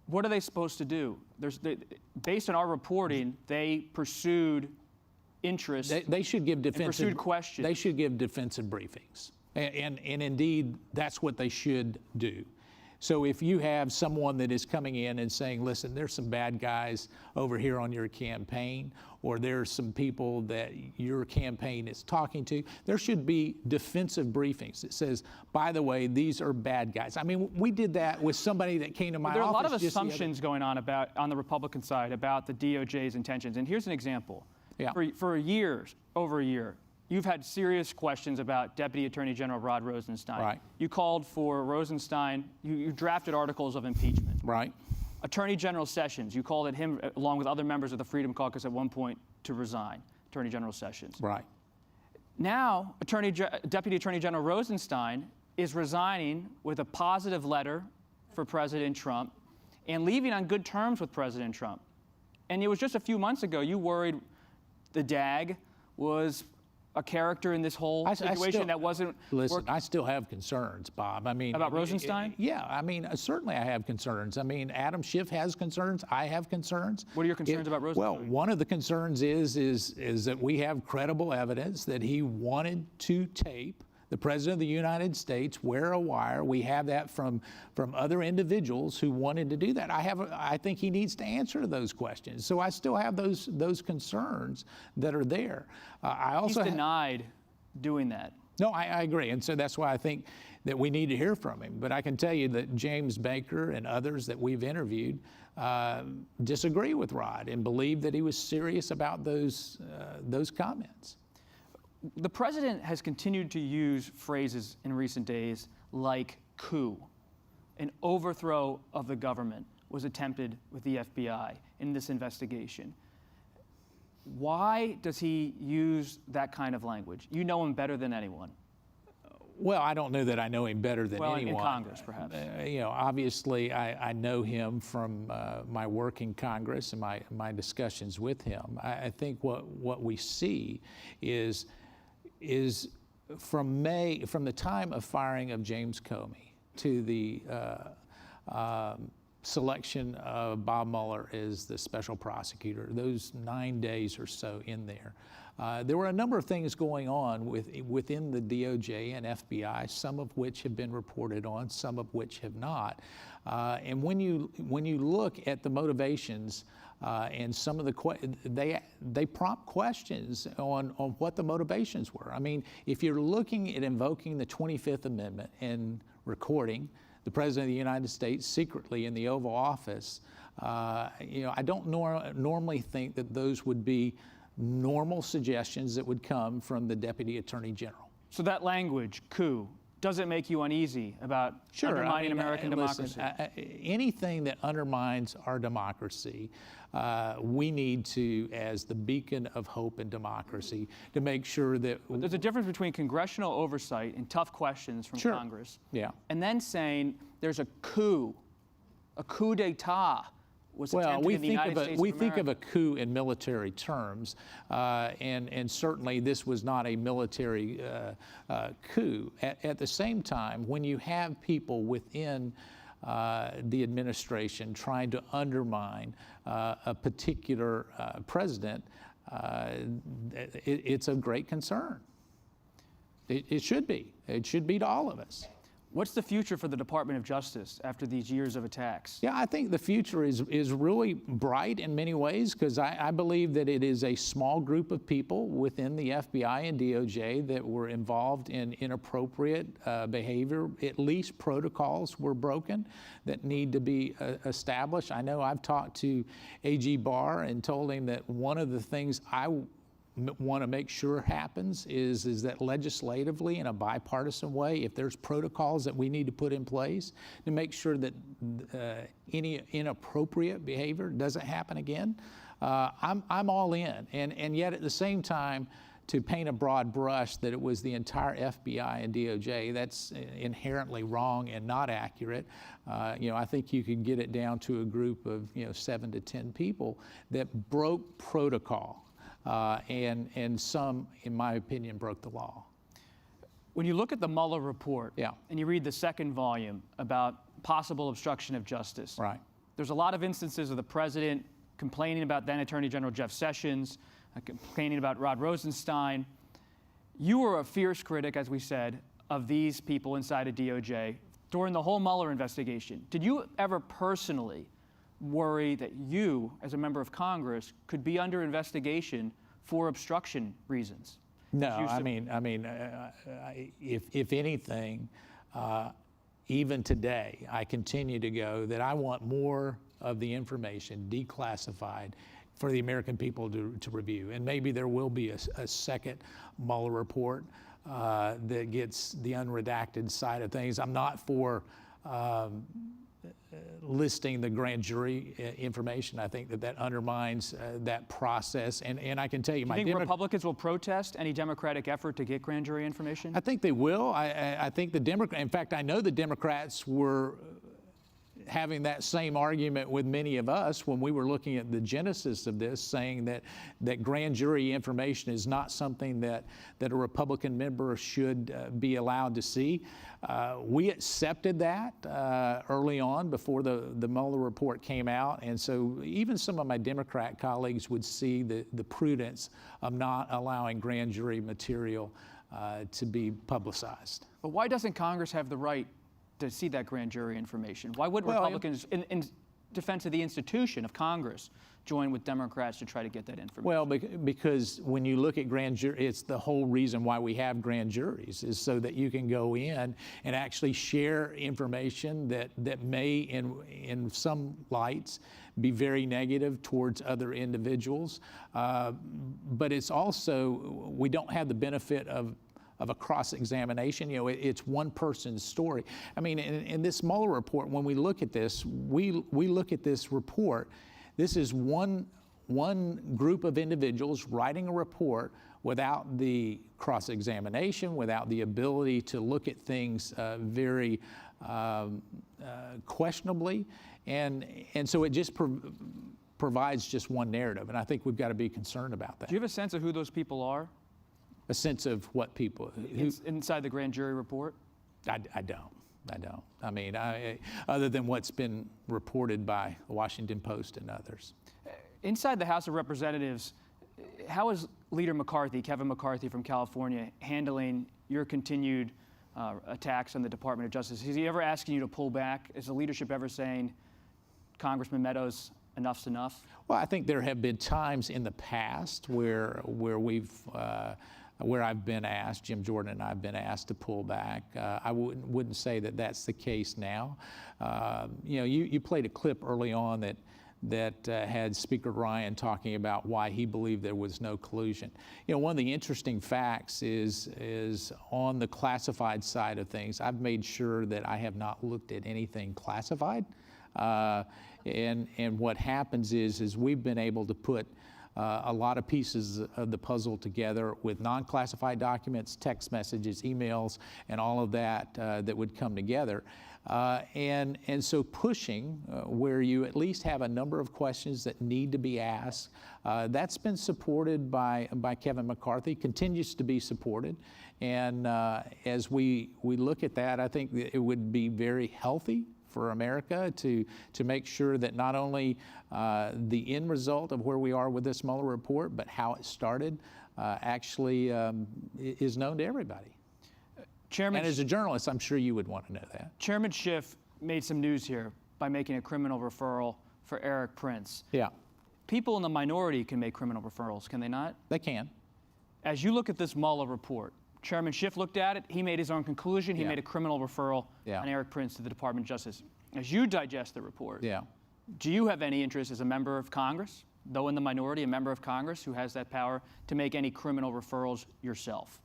what are they supposed to do? Based on our reporting, they pursued interest.
They should give defensive
pursued questions.
They should give defensive briefings, and indeed that's what they should do. So if you have someone that is coming in and saying, listen, there's some bad guys over here on your campaign, or there's some people that your campaign is talking to, there should be defensive briefings that says, by the way, these are bad guys. I mean, we did that with somebody that came to my office.
There are a lot of assumptions going on on the Republican side about the DOJ's intentions. And here's an example.
Yeah.
For years, over a year, you've had serious questions about Deputy Attorney General Rod Rosenstein.
Right.
You called for Rosenstein, you drafted articles of impeachment.
Right.
Attorney General Sessions, you called him, along with other members of the Freedom Caucus at one point, to resign. Attorney General Sessions.
Right.
Now, Deputy Attorney General Rosenstein is resigning with a positive letter for President Trump and leaving on good terms with President Trump. And it was just a few months ago you worried the DAG was a character in this whole situation that wasn't
working. I still have concerns, Bob. I mean,
about Rosenstein?
Yeah, I mean, certainly I have concerns. I mean, Adam Schiff has concerns. I have concerns.
What are your concerns about Rosenstein?
Well, one of the concerns is that we have credible evidence that he wanted to tape the President of the United States wear a wire. We have that from other individuals who wanted to do that. I think he needs to answer those questions. So I still have those concerns that are there. I also
He's denied doing that.
No, I agree. And so that's why I think that we need to hear from him. But I can tell you that James Baker and others that we've interviewed disagree with Rod and believe that he was serious about those comments.
The president has continued to use phrases in recent days like coup. An overthrow of the government was attempted with the FBI in this investigation. Why does he use that kind of language? You know him better than anyone.
Well, I don't know that I know him better than anyone.
In Congress, perhaps.
You know, obviously, I know him from my work in Congress and my discussions with him. I think what we see is from the time of firing of James Comey to the selection of Bob Mueller as the special prosecutor, those 9 days or so in there, there were a number of things going on within the DOJ and FBI, some of which have been reported on, some of which have not. And when you look at the motivations and some of they prompt questions on what the motivations were. I mean, if you're looking at invoking the 25th Amendment and recording the President of the United States secretly in the Oval Office, you know, I don't normally think that those would be normal suggestions that would come from the Deputy Attorney General.
So that language, coup, does it make you uneasy about undermining American democracy?
Anything that undermines our democracy, we need to, as the beacon of hope and democracy, to make sure that...
There's a difference between congressional oversight and tough questions from Congress, and then saying there's a coup d'etat was attempted in the United States of America.
We think of a coup in military terms, and certainly this was not a military coup. At the same time, when you have people within the administration trying to undermine a particular president, it's a great concern. It should be. It should be to all of us.
What's the future for the Department of Justice after these years of attacks?
Yeah, I think the future is really bright in many ways, because I believe that it is a small group of people within the FBI and DOJ that were involved in inappropriate behavior. At least protocols were broken that need to be established. I know I've talked to AG Barr and told him that one of the things I want to make sure happens is that legislatively, in a bipartisan way, if there's protocols that we need to put in place to make sure that any inappropriate behavior doesn't happen again, I'm all in. And yet at the same time, to paint a broad brush that it was the entire FBI and DOJ, that's inherently wrong and not accurate. I think you could get it down to a group of 7 to 10 people that broke protocol. And some, in my opinion, broke the law.
When you look at the Mueller report and you read the second volume about possible obstruction of justice, there's a lot of instances of the president complaining about then Attorney General Jeff Sessions, complaining about Rod Rosenstein. You were a fierce critic, as we said, of these people inside of DOJ during the whole Mueller investigation. Did you ever personally worry that you, as a member of Congress, could be under investigation for obstruction reasons?
No, if anything, even today, I continue to go that I want more of the information declassified for the American people to review. And maybe there will be a second Mueller report that gets the unredacted side of things. I'm not for listing the grand jury information. I think that undermines that process. And I can tell you,
do you think Republicans will protest any Democratic effort to get grand jury information?
I think they will. I think in fact, I know the Democrats were having that same argument with many of us when we were looking at the genesis of this, saying that grand jury information is not something that a Republican member should be allowed to see. We accepted that early on before the Mueller report came out, and so even some of my Democrat colleagues would see the prudence of not allowing grand jury material to be publicized.
But why doesn't Congress have the right to see that grand jury information? Why would Republicans, in defense of the institution of Congress, join with Democrats to try to get that information?
Well, because when you look at grand jury, it's the whole reason why we have grand juries, is so that you can go in and actually share information that may, in some lights, be very negative towards other individuals. But it's also, we don't have the benefit of a cross-examination. It's one person's story. I mean, in this Mueller report, when we look at this, we look at this report. This is one group of individuals writing a report without the cross-examination, without the ability to look at things very questionably, and so it just provides just one narrative, and I think we've got to be concerned about that.
Do you have a sense of who those people are?
A sense of what people?
Inside the grand jury report?
I don't. I mean, other than what's been reported by the Washington Post and others.
Inside the House of Representatives, how is Leader McCarthy, Kevin McCarthy from California, handling your continued attacks on the Department of Justice? Is he ever asking you to pull back? Is the leadership ever saying, Congressman Meadows, enough's enough?
Well, I think there have been times in the past where I've been asked, Jim Jordan and I have been asked to pull back. I wouldn't say that that's the case now. You played a clip early on had Speaker Ryan talking about why he believed there was no collusion. You know, one of the interesting facts is on the classified side of things, I've made sure that I have not looked at anything classified. And what happens is we've been able to put a lot of pieces of the puzzle together with non-classified documents, text messages, emails, and all of that that would come together. And so pushing where you at least have a number of questions that need to be asked, that's been supported by Kevin McCarthy, continues to be supported. And as we look at that, I think that it would be very healthy for America to make sure that not only the end result of where we are with this Mueller report, but how it started actually is known to everybody.
Chairman,
and as a journalist, I'm sure you would want to know that.
Chairman Schiff made some news here by making a criminal referral for Eric Prince.
Yeah.
People in the minority can make criminal referrals, can they not?
They can.
As you look at this Mueller report, Chairman Schiff looked at it, he made his own conclusion, he
Yeah.
made a criminal referral
Yeah.
on Eric Prince to the Department of Justice. As you digest the report,
Yeah.
do you have any interest as a member of Congress, though in the minority, a member of Congress who has that power, to make any criminal referrals yourself?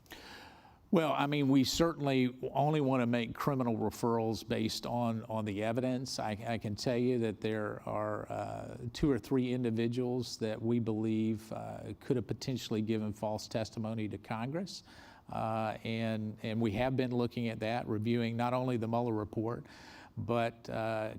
Well, I mean, we certainly only want to make criminal referrals based on the evidence. I can tell you that there are 2 or 3 individuals that we believe could have potentially given false testimony to Congress. And we have been looking at that, reviewing not only the Mueller report, but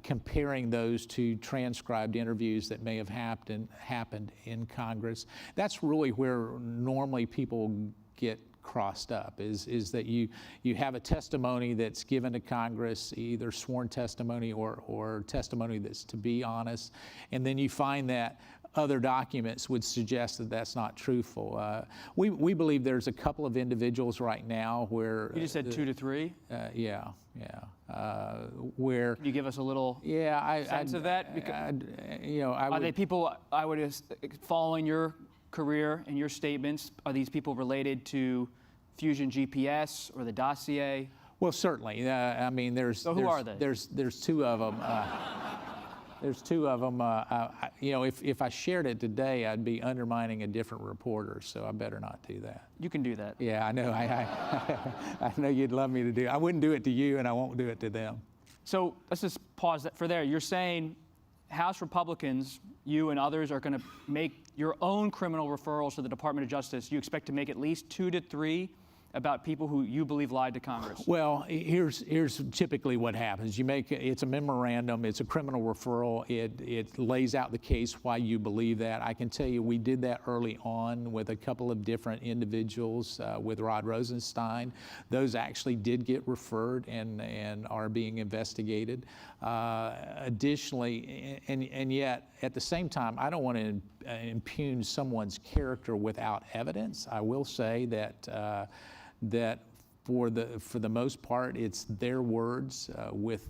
comparing those to transcribed interviews that may have happened in Congress. That's really where normally people get crossed up, is that you have a testimony that's given to Congress, either sworn testimony or testimony that's to be honest, and then you find that other documents would suggest that that's not truthful. We believe there's a couple of individuals right now where...
You just said 2 to 3?
Yeah. Where...
Can you give us a little sense of that? Because, are they people, following your career and your statements, are these people related to Fusion GPS or the dossier?
Well, certainly. I mean,
So who are they?
There's 2 of them. There's 2 of them. If I shared it today, I'd be undermining a different reporter, so I better not do that.
You can do that.
Yeah, I know. I know you'd love me to do it. I wouldn't do it to you, and I won't do it to them.
So let's just pause that for there. You're saying House Republicans, you and others, are going to make your own criminal referrals to the Department of Justice. You expect to make at least 2 to 3 about people who you believe lied to Congress?
Well, here's typically what happens. It's a memorandum, it's a criminal referral. It lays out the case why you believe that. I can tell you we did that early on with a couple of different individuals, with Rod Rosenstein. Those actually did get referred and are being investigated. Additionally, and yet at the same time, I don't want to impugn someone's character without evidence. I will say that for the most part, it's their words with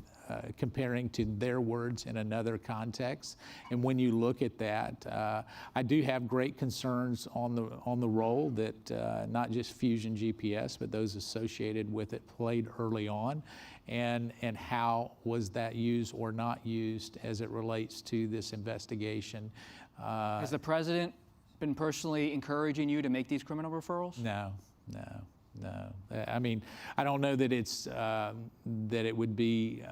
comparing to their words in another context. And when you look at that, I do have great concerns on the role that not just Fusion GPS, but those associated with it played early on, and how was that used or not used as it relates to this investigation.
Has the president been personally encouraging you to make these criminal referrals?
No. I mean, I don't know that it's that it would be.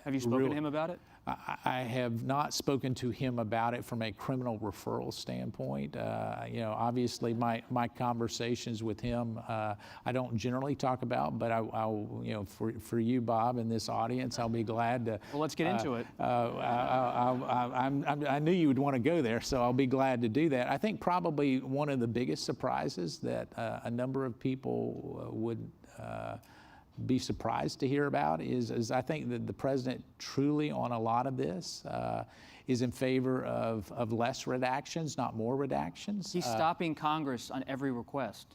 Have you spoken to him about it?
I have not spoken to him about it from a criminal referral standpoint. Obviously my conversations with him, I don't generally talk about, but I'll for you, Bob, and this audience, I'll be glad to.
Well, let's get into it.
I knew you would want to go there, so I'll be glad to do that. I think probably one of the biggest surprises that a number of people would be surprised to hear about is I think that the president truly on a lot of this is in favor of less redactions, not more redactions.
He's stopping Congress on every request.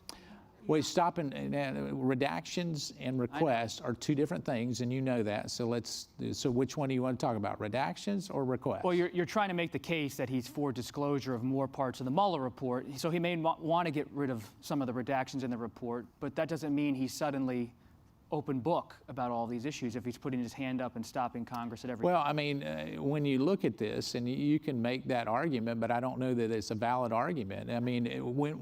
Well, he's stopping redactions and requests are 2 different things, and you know that. So which one do you want to talk about, redactions or requests?
Well, you're trying to make the case that he's for disclosure of more parts of the Mueller report. So he may want to get rid of some of the redactions in the report, but that doesn't mean he's suddenly open book about all these issues if he's putting his hand up and stopping Congress at every
Well, I mean, when you look at this, and you can make that argument, but I don't know that it's a valid argument. I mean, we're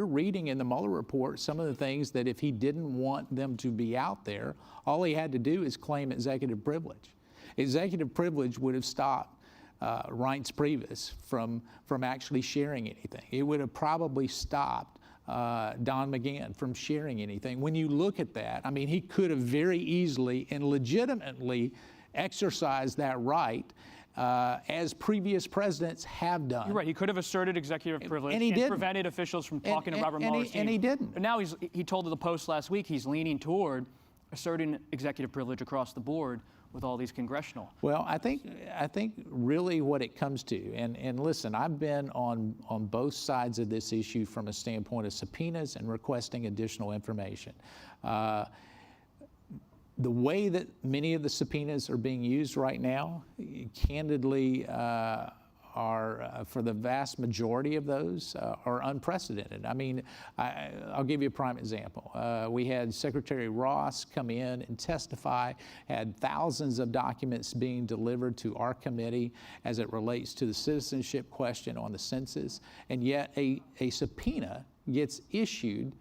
reading in the Mueller report some of the things that if he didn't want them to be out there, all he had to do is claim executive privilege. Executive privilege would have stopped Reince Priebus from actually sharing anything. It would have probably stopped Don McGahn from sharing anything. When you look at that, I mean, he could have very easily and legitimately exercised that right as previous presidents have done.
You're right. He could have asserted executive privilege
and he didn't.
Prevented officials from talking to Robert Mueller's team.
And he didn't.
But now he told the Post last week he's leaning toward asserting executive privilege across the board with all these congressional.
Well, I think really what it comes to, and listen, I've been on both sides of this issue from a standpoint of subpoenas and requesting additional information. The way that many of the subpoenas are being used right now, candidly, are for the vast majority of those are unprecedented. I mean, I'll give you a prime example. We had Secretary Ross come in and testify, had thousands of documents being delivered to our committee as it relates to the citizenship question on the census, and yet a subpoena gets issued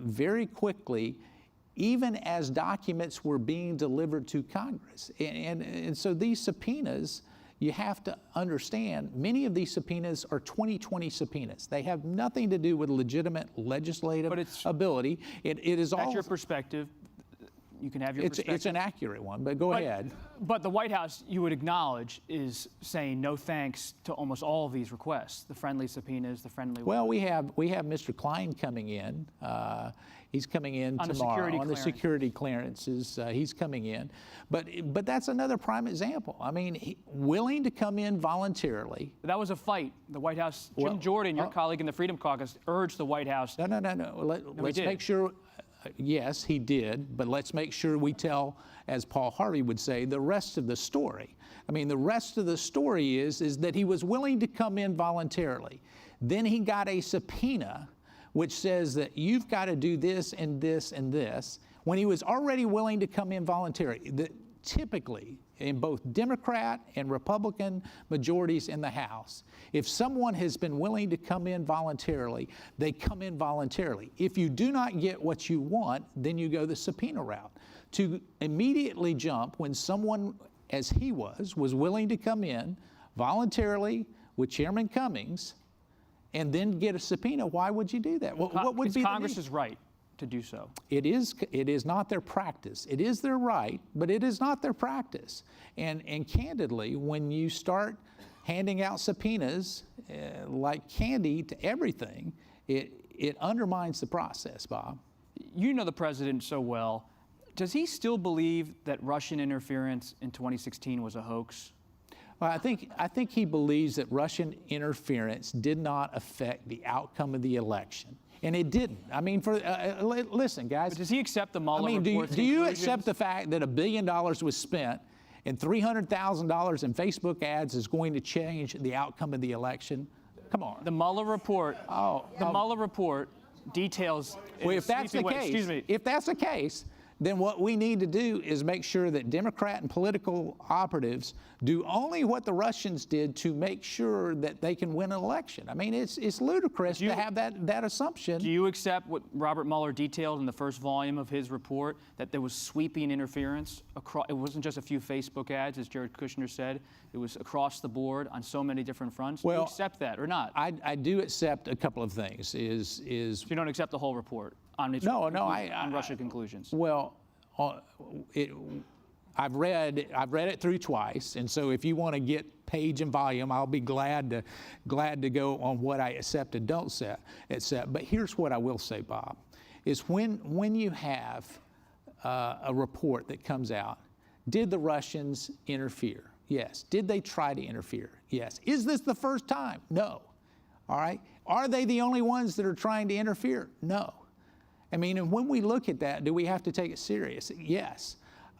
very quickly, even as documents were being delivered to Congress. And so these subpoenas, you have to understand, many of these subpoenas are 2020 subpoenas. They have nothing to do with legitimate legislative ability. It is all.
That's your perspective. You can have your perspective.
It's an accurate one, but go ahead.
But the White House, you would acknowledge, is saying no thanks to almost all of these requests, the friendly subpoenas, the friendly.
Well, we have Mr. Klein coming in. He's coming in
on
tomorrow on the security clearances. He's coming in, but that's another prime example. I mean, willing to come in voluntarily.
That was a fight. The White House, Jim Jordan, your colleague in the Freedom Caucus, urged the White House.
No. Let's make sure. Yes, he did, but let's make sure we tell, as Paul Harvey would say, the rest of the story. I mean, the rest of the story is that he was willing to come in voluntarily. Then he got a subpoena which says that you've got to do this and this and this, when he was already willing to come in voluntarily. Typically, in both Democrat and Republican majorities in the House, if someone has been willing to come in voluntarily, they come in voluntarily. If you do not get what you want, then you go the subpoena route. To immediately jump when someone, as he was willing to come in voluntarily with Chairman Cummings and then get a subpoena, why would you do that? What would be
Congress's right to do so?
It is not their practice. It is their right, but it is not their practice. And candidly, when you start handing out subpoenas like candy to everything, it undermines the process, Bob.
You know the president so well. Does he still believe that Russian interference in 2016 was a hoax?
Well, I think he believes that Russian interference did not affect the outcome of the election. And it didn't. I mean, listen, guys.
But does he accept the Mueller report's
do you accept the fact that $1 billion was spent and $300,000 in Facebook ads is going to change the outcome of the election? Come on.
The Mueller report. Mueller report details.
Well, if that's the case, if that's the case, then what we need to do is make sure that Democrat and political operatives do only what the Russians did to make sure that they can win an election. I mean, it's ludicrous to have that assumption.
Do you accept what Robert Mueller detailed in the first volume of his report, that there was sweeping interference across? It wasn't just a few Facebook ads, as Jared Kushner said. It was across the board on so many different fronts. Do you accept that or not?
I do accept a couple of things. So
you don't accept the whole report on Russia conclusions?
Well, I've read it through twice, and so if you want to get page and volume, I'll be glad to go on what I accept and don't accept. But here's what I will say, Bob, is when you have a report that comes out, did the Russians interfere? Yes. Did they try to interfere? Yes. Is this the first time? No. All right. Are they the only ones that are trying to interfere? No. I mean, and when we look at that, do we have to take it serious? Yes.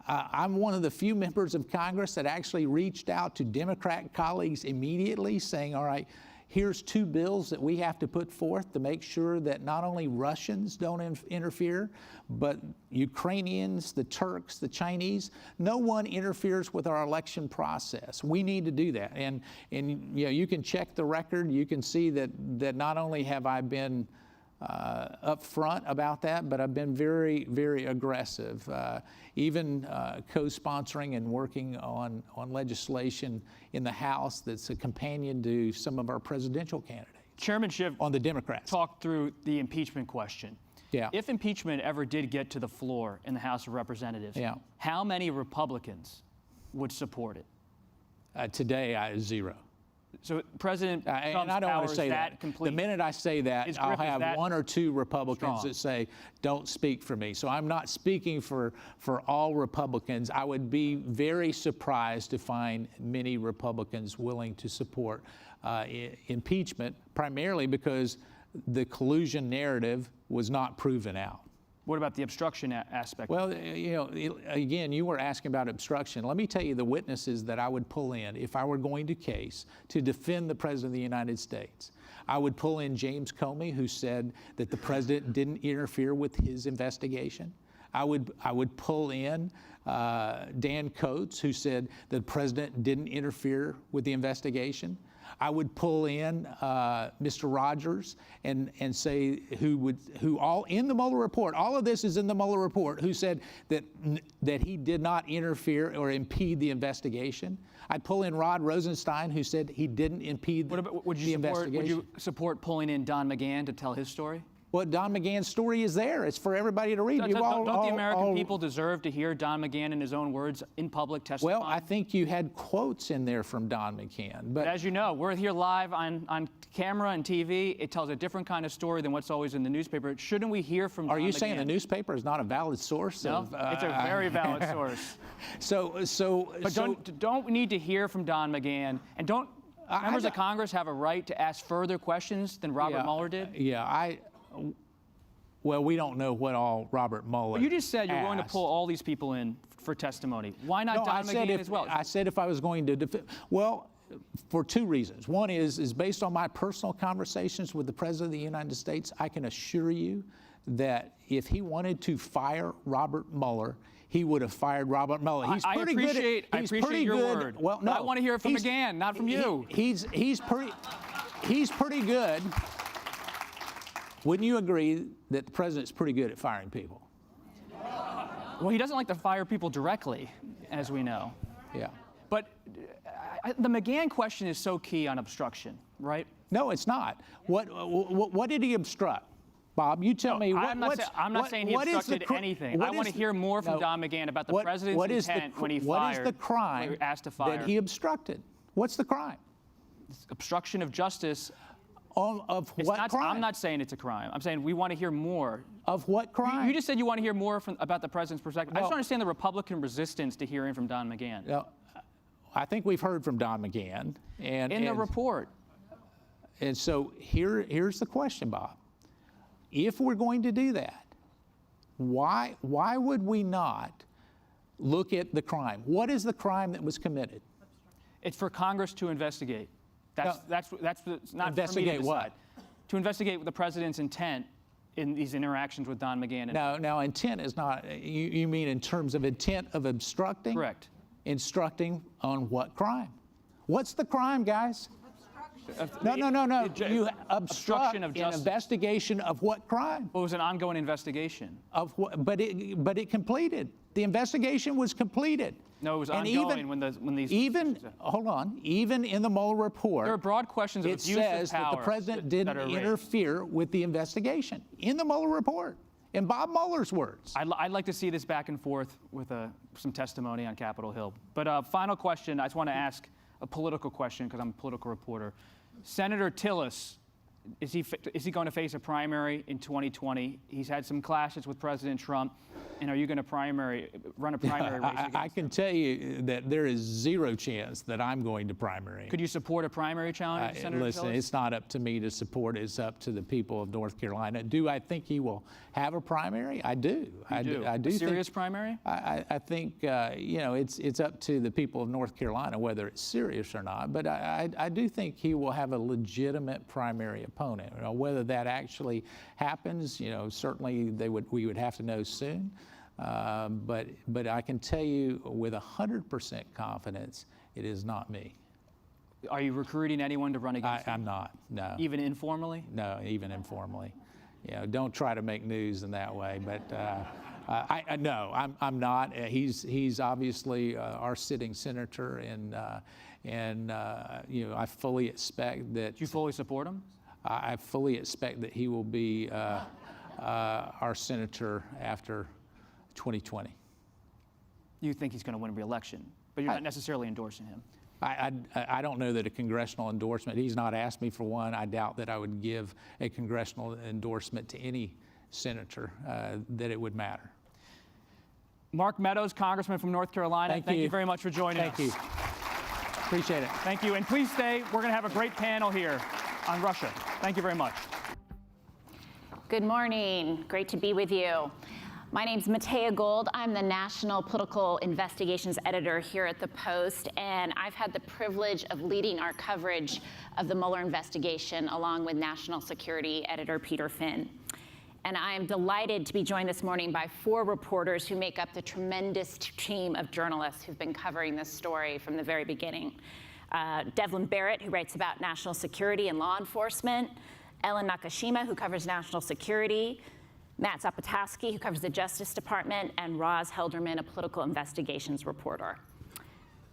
I'm one of the few members of Congress that actually reached out to Democrat colleagues immediately saying, all right, Here's 2 bills that we have to put forth to make sure that not only Russians don't interfere, but Ukrainians, the Turks, the Chinese, no one interferes with our election process. We need to do that. And you know, you can check the record. You can see that not only have I been upfront about that, but I've been very, very aggressive, even co-sponsoring and working on legislation in the House that's a companion to some of our presidential candidates.
Chairman Schiff
on the Democrats
talked through the impeachment question.
Yeah.
If impeachment ever did get to the floor in the House of Representatives,
yeah.
how many Republicans would support it?
Today, 0.
So President Trump's
and I don't
power
want to say
is
that.
complete.
The minute I say that, I'll have 1 or 2 Republicans
strong.
that say, don't speak for me. So I'm not speaking for all Republicans. I would be very surprised to find many Republicans willing to support impeachment, primarily because the collusion narrative was not proven out.
What about the obstruction aspect?
Well, you know, again, you were asking about obstruction. Let me tell you the witnesses that I would pull in if I were going to case to defend the President of the United States. I would pull in James Comey, who said that the President didn't interfere with his investigation. I would pull in Dan Coates, who said that the President didn't interfere with the investigation. I would pull in Mr. Rogers and say who all in the Mueller report, all of this is in the Mueller report, who said that he did not interfere or impede the investigation. I'd pull in Rod Rosenstein, who said he didn't impede the investigation.
Would you support pulling in Don McGahn to tell his story?
Well, Don McGahn's story is there. It's for everybody to read.
Don't the American people deserve to hear Don McGahn in his own words in public testify?
Well, I think you had quotes in there from Don McGahn. But
as you know, we're here live on camera and TV. It tells a different kind of story than what's always in the newspaper. Shouldn't we hear from Don McGahn?
Are you saying the newspaper is not a valid source?
No, it's a very valid source. But don't we need to hear from Don McGahn? And don't members of Congress have a right to ask further questions than Robert Mueller did?
Yeah, well, we don't know what all Robert Mueller
Well, you just said you're going to pull all these people in for testimony. Why not Don McGahn as well?
I said if I was going to defend, well, for 2 reasons. One is based on my personal conversations with the President of the United States, I can assure you that if he wanted to fire Robert Mueller, he would have fired Robert Mueller. He's pretty good.
I appreciate your word.
Well, no,
I want to hear it from McGahn, not from you.
He's pretty good. Wouldn't you agree that the president's pretty good at firing people?
Well, he doesn't like to fire people directly, as we know.
Yeah.
But the McGahn question is so key on obstruction, right?
No, it's not. What did he obstruct? Bob, you tell me.
I'm not saying he obstructed anything. I want to hear more from Don McGahn about the president's intent when he fired.
What is the crime
asked to fire.
that he obstructed? What's the crime?
Obstruction of justice.
Of what crime?
I'm not saying it's a crime. I'm saying we want to hear more.
Of what crime?
You just said you want to hear more about the president's perspective. No. I just don't understand the Republican resistance to hearing from Don McGahn.
No, I think we've heard from Don McGahn.
In the report.
And so here's the question, Bob. If we're going to do that, why would we not look at the crime? What is the crime that was committed?
It's for Congress to investigate. That's not
investigate
for me to decide.
What?
To investigate the president's intent in these interactions with Don McGahn.
Now intent is not. You mean in terms of intent of obstructing?
Correct.
Instructing on what crime? What's the crime, guys? No. You obstruct an investigation of what crime?
Well, it was an ongoing investigation.
Of what? But it completed. The investigation was completed.
No, it was ongoing when these.
Hold on. Even in the Mueller report,
there are broad questions of
it
abuse of
says
power
that the president didn't interfere with the investigation in the Mueller report. In Bob Mueller's words.
I'd like to see this back and forth with some testimony on Capitol Hill. But final question, I just want to ask a political question because I'm a political reporter. Senator Tillis Is he going to face a primary in 2020? He's had some clashes with President Trump. And are you going to run a primary race against
I can tell you that there is zero chance that I'm going to primary.
Could you support a primary challenge, Senator
Listen,
Tillis?
it's not up to me to support. It's up to the people of North Carolina. Do I think he will have a primary? I do. I do.
A serious primary?
I think it's up to the people of North Carolina whether it's serious or not. But I do think he will have a legitimate primary opponent. Whether that actually happens, certainly we would have to know soon. But I can tell you with 100% confidence, it is not me.
Are you recruiting anyone to run against him?
I'm not, no.
Even informally?
No, even informally. Don't try to make news in that way, but no, I'm not. He's obviously our sitting senator, and I fully expect that.
Do you fully support him?
I fully expect that he will be our senator after 2020.
You think he's going to win re-election, but you're not necessarily endorsing him.
I don't know that a congressional endorsement, he's not asked me for one. I doubt that I would give a congressional endorsement to any senator, that it would matter.
Mark Meadows, Congressman from North Carolina, thank you very much for joining us.
Thank you. Appreciate it.
Thank you, and please stay. We're going to have a great panel here on Russia. Thank you very much.
Good morning. Great to be with you. My name's Matea Gold. I'm the National Political Investigations Editor here at The Post, and I've had the privilege of leading our coverage of the Mueller investigation along with National Security Editor Peter Finn. And I am delighted to be joined this morning by 4 reporters who make up the tremendous team of journalists who've been covering this story from the very beginning. Devlin Barrett, who writes about national security and law enforcement, Ellen Nakashima, who covers national security, Matt Zapotowski, who covers the Justice Department, and Roz Helderman, a political investigations reporter.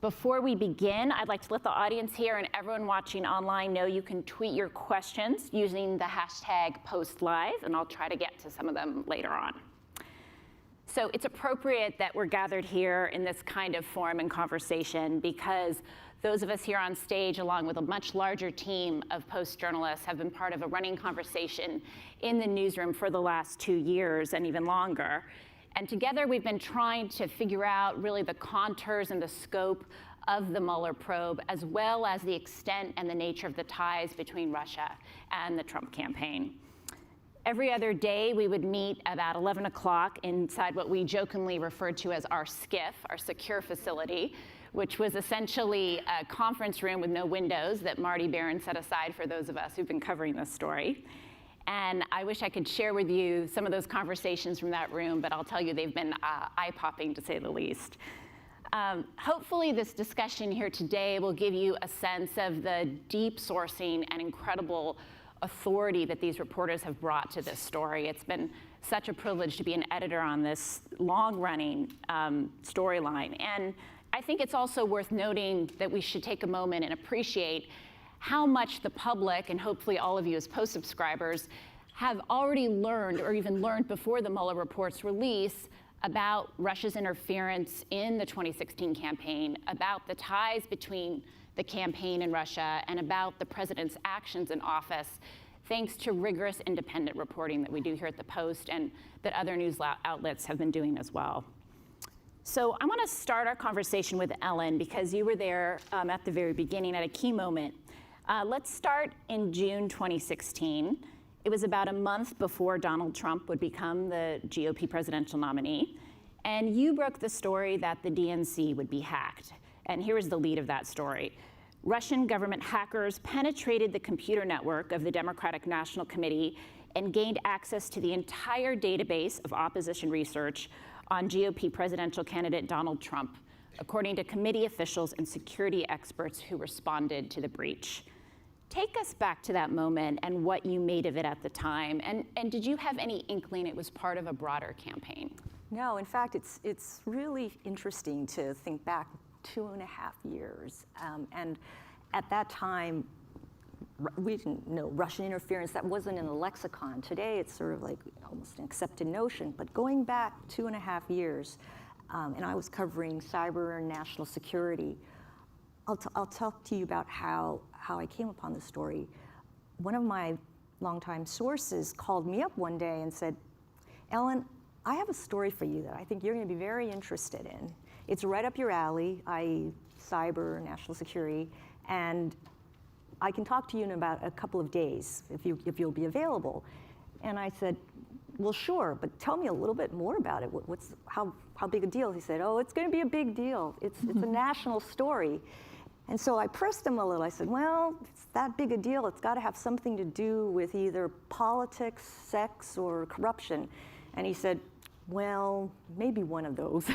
Before we begin, I'd like to let the audience here and everyone watching online know you can tweet your questions using the hashtag #PostLive, and I'll try to get to some of them later on. So it's appropriate that we're gathered here in this kind of forum and conversation because those of us here on stage, along with a much larger team of Post journalists, have been part of a running conversation in the newsroom for the last 2 years and even longer. And together we've been trying to figure out really the contours and the scope of the Mueller probe, as well as the extent and the nature of the ties between Russia and the Trump campaign. Every other day, we would meet about 11 o'clock inside what we jokingly referred to as our Schiff, our secure facility, which was essentially a conference room with no windows that Marty Barron set aside for those of us who've been covering this story. And I wish I could share with you some of those conversations from that room, but I'll tell you they've been eye-popping, to say the least. Hopefully this discussion here today will give you a sense of the deep sourcing and incredible authority that these reporters have brought to this story. It's been such a privilege to be an editor on this long-running storyline. And I think it's also worth noting that we should take a moment and appreciate how much the public, and hopefully all of you as Post subscribers, have already learned, or even learned before the Mueller report's release, about Russia's interference in the 2016 campaign, about the ties between the campaign and Russia, and about the president's actions in office, thanks to rigorous independent reporting that we do here at the Post and that other news outlets have been doing as well. So I want to start our conversation with Ellen because you were there at the very beginning at a key moment. Let's start in June 2016. It was about a month before Donald Trump would become the GOP presidential nominee. And you broke the story that the DNC would be hacked. And here is the lead of that story. Russian government hackers penetrated the computer network of the Democratic National Committee and gained access to the entire database of opposition research on GOP presidential candidate Donald Trump, according to committee officials and security experts who responded to the breach. Take us back to that moment and what you made of it at the time. And did you have any inkling it was part of a broader campaign?
No, in fact, it's really interesting to think back 2.5 years. And at that time, we didn't know Russian interference. That wasn't in the lexicon. Today, it's sort of like almost an accepted notion. But going back 2.5 years, and I was covering cyber and national security, I'll talk to you about how I came upon this story. One of my longtime sources called me up one day and said, Ellen, I have a story for you that I think you're going to be very interested in. It's right up your alley, i.e. cyber, national security, and I can talk to you in about a couple of days if you'll be available. And I said, well, sure, but tell me a little bit more about it. How big a deal? He said, oh, it's going to be a big deal. It's a national story. And so I pressed him a little. I said, well, if it's that big a deal, it's got to have something to do with either politics, sex, or corruption. And he said, well, maybe one of those.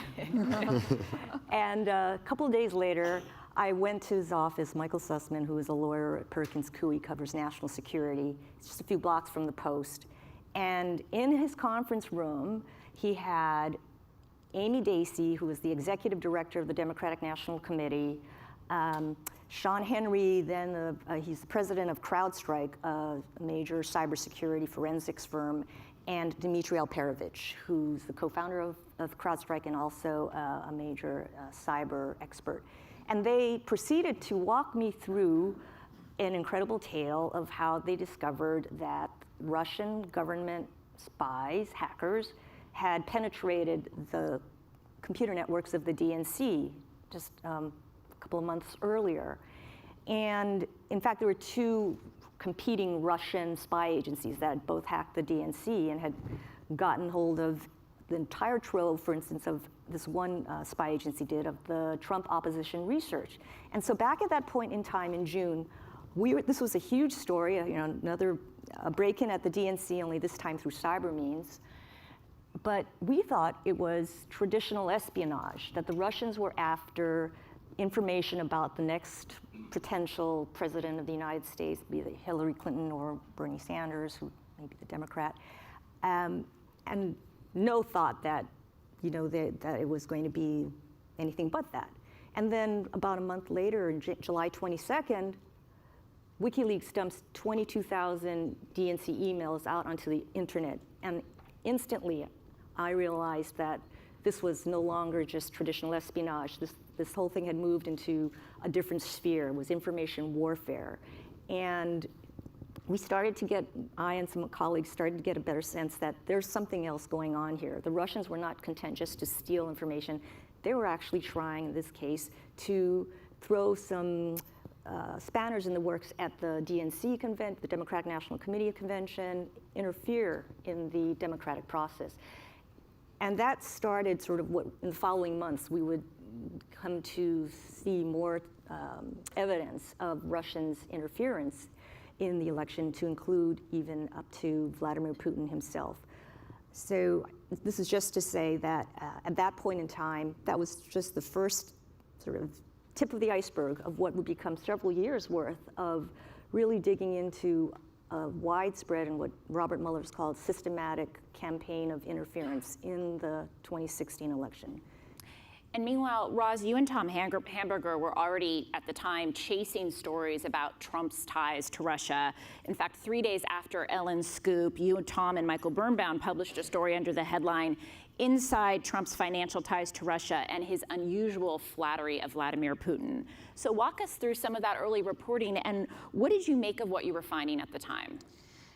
And a couple of days later, I went to his office, Michael Sussman, who is a lawyer at Perkins Coie, covers national security. It's just a few blocks from the Post. And in his conference room, he had Amy Dacey, who was the executive director of the Democratic National Committee, Sean Henry, then he's the president of CrowdStrike, a major cybersecurity forensics firm, and Dmitry Alperovitch, who's the co-founder of CrowdStrike and also a major cyber expert. And they proceeded to walk me through an incredible tale of how they discovered that Russian government spies, hackers, had penetrated the computer networks of the DNC just a couple of months earlier. And in fact, there were two competing Russian spy agencies that had both hacked the DNC and had gotten hold of the entire trove, for instance, of this one spy agency did of the Trump opposition research. And so back at that point in time in June, this was a huge story, another break-in at the DNC, only this time through cyber means. But we thought it was traditional espionage, that the Russians were after information about the next potential president of the United States, be it Hillary Clinton or Bernie Sanders, who may be the Democrat, and no thought that, that it was going to be anything but that. And then about a month later, July 22nd, WikiLeaks dumps 22,000 DNC emails out onto the internet. And instantly, I realized that this was no longer just traditional espionage. This whole thing had moved into a different sphere. It was information warfare. And we started to get, I and some colleagues started to get a better sense that there's something else going on here. The Russians were not content just to steal information. They were actually trying, in this case, to throw some spanners in the works at the DNC convention, the Democratic National Committee convention, interfere in the democratic process. And that started sort of what, in the following months, we would come to see more evidence of Russians' interference in the election, to include even up to Vladimir Putin himself. So this is just to say that at that point in time, that was just the first sort of tip of the iceberg of what would become several years worth of really digging into a widespread and what Robert Mueller has called systematic campaign of interference in the 2016 election.
And meanwhile, Roz, you and Tom Hamburger were already at the time chasing stories about Trump's ties to Russia. In fact, 3 days after Ellen's scoop, you and Tom and Michael Birnbaum published a story under the headline, Inside Trump's Financial Ties to Russia and His Unusual Flattery of Vladimir Putin. So walk us through some of that early reporting, and what did you make of what you were finding at the time?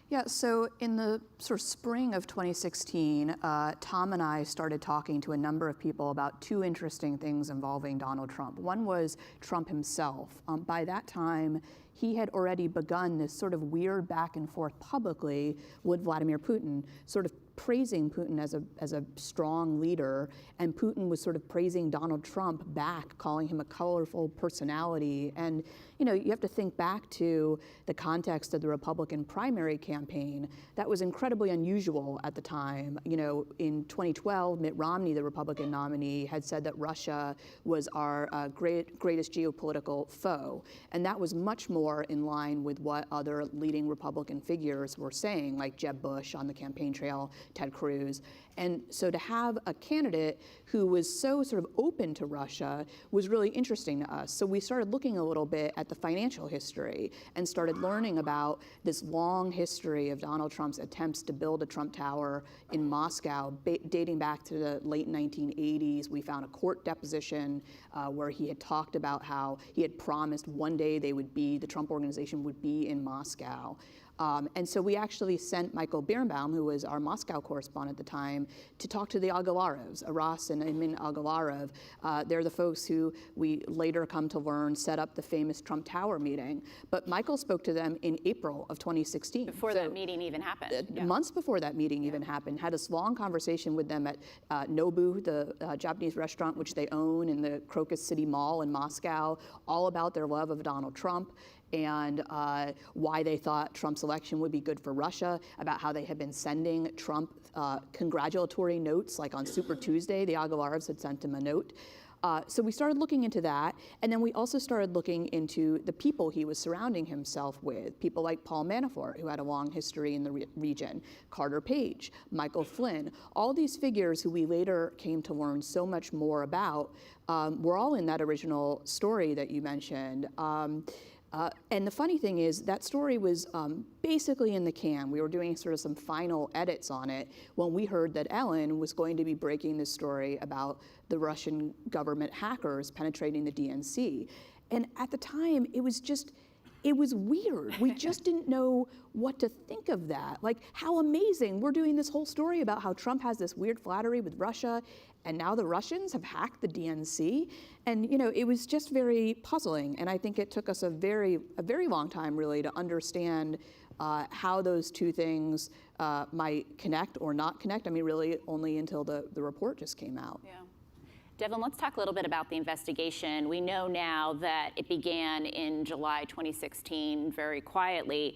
Yeah, so in the sort of spring of 2016, Tom and I started talking to a number of people about two interesting things involving Donald Trump. One was Trump himself. By that time, he had already begun this sort of weird back and forth publicly with Vladimir Putin, sort of praising Putin as a strong leader, and Putin was sort of praising Donald Trump back, calling him a colorful personality. And you have to think back to the context of the Republican primary campaign. That was incredibly unusual at the time. In 2012, Mitt Romney, the Republican nominee, had said that Russia was our greatest geopolitical foe, and that was much more in line with what other leading Republican figures were saying, like Jeb Bush on the campaign trail. Ted Cruz. And so to have a candidate who was so sort of open to Russia was really interesting to us. So we started looking a little bit at the financial history and started learning about this long history of Donald Trump's attempts to build a Trump Tower in Moscow, dating back to the late 1980s. We found a court deposition where he had talked about how he had promised one day the Trump organization would be in Moscow. And so we actually sent Michael Birnbaum, who was our Moscow correspondent at the time, to talk to the Agalarevs, Aras and Emin Agalarov. They're the folks who we later come to learn set up the famous Trump Tower meeting. But Michael spoke to them in April of 2016.
Before that meeting even happened.
Months before that meeting even happened, had this long conversation with them at Nobu, the Japanese restaurant which they own in the Crocus City Mall in Moscow, all about their love of Donald Trump and why they thought Trump's election would be good for Russia, about how they had been sending Trump congratulatory notes, like on Super Tuesday, the Agalarevs had sent him a note. So we started looking into that, and then we also started looking into the people he was surrounding himself with, people like Paul Manafort, who had a long history in the region, Carter Page, Michael Flynn, all these figures who we later came to learn so much more about were all in that original story that you mentioned. And the funny thing is that story was basically in the can. We were doing sort of some final edits on it when we heard that Ellen was going to be breaking this story about the Russian government hackers penetrating the DNC. And at the time, it was weird. We just didn't know what to think of that. Like, how amazing. We're doing this whole story about how Trump has this weird flattery with Russia, and now the Russians have hacked the DNC. And, it was just very puzzling. And I think it took us a very long time, really, to understand how those two things might connect or not connect. I mean, really only until the report just came out.
Yeah. Devin, let's talk a little bit about the investigation. We know now that it began in July 2016 very quietly.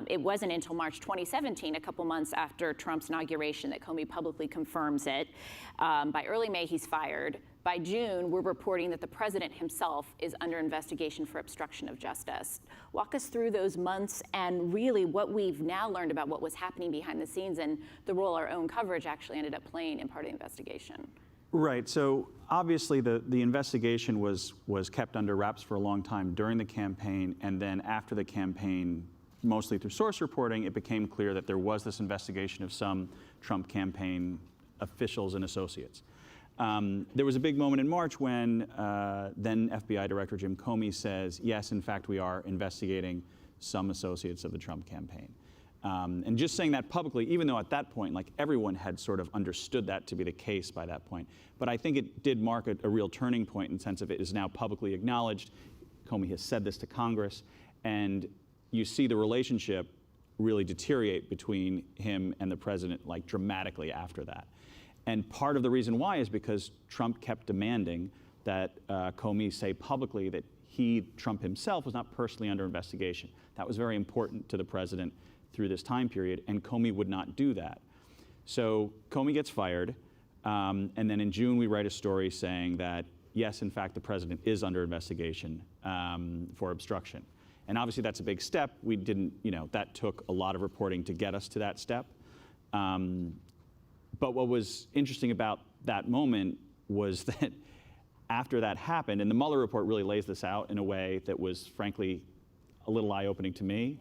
It wasn't until March 2017, a couple months after Trump's inauguration, that Comey publicly confirms it. By early May, he's fired. By June, we're reporting that the president himself is under investigation for obstruction of justice. Walk us through those months and really what we've now learned about what was happening behind the scenes and the role our own coverage actually ended up playing in part of the investigation.
Right. So obviously the investigation was kept under wraps for a long time during the campaign, and then after the campaign, mostly through source reporting, it became clear that there was this investigation of some Trump campaign officials and associates. There was a big moment in March when then FBI Director Jim Comey says, yes, in fact, we are investigating some associates of the Trump campaign. And just saying that publicly, even though at that point, like, everyone had sort of understood that to be the case by that point. But I think it did mark a real turning point in the sense of it is now publicly acknowledged. Comey has said this to Congress, and you see the relationship really deteriorate between him and the president, like, dramatically after that. And part of the reason why is because Trump kept demanding that Comey say publicly that Trump himself, was not personally under investigation. That was very important to the president through this time period, and Comey would not do that. So Comey gets fired, and then in June we write a story saying that, yes, in fact, the president is under investigation for obstruction. And obviously that's a big step. We didn't, that took a lot of reporting to get us to that step. But what was interesting about that moment was that after that happened, and the Mueller report really lays this out in a way that was, frankly, a little eye-opening to me,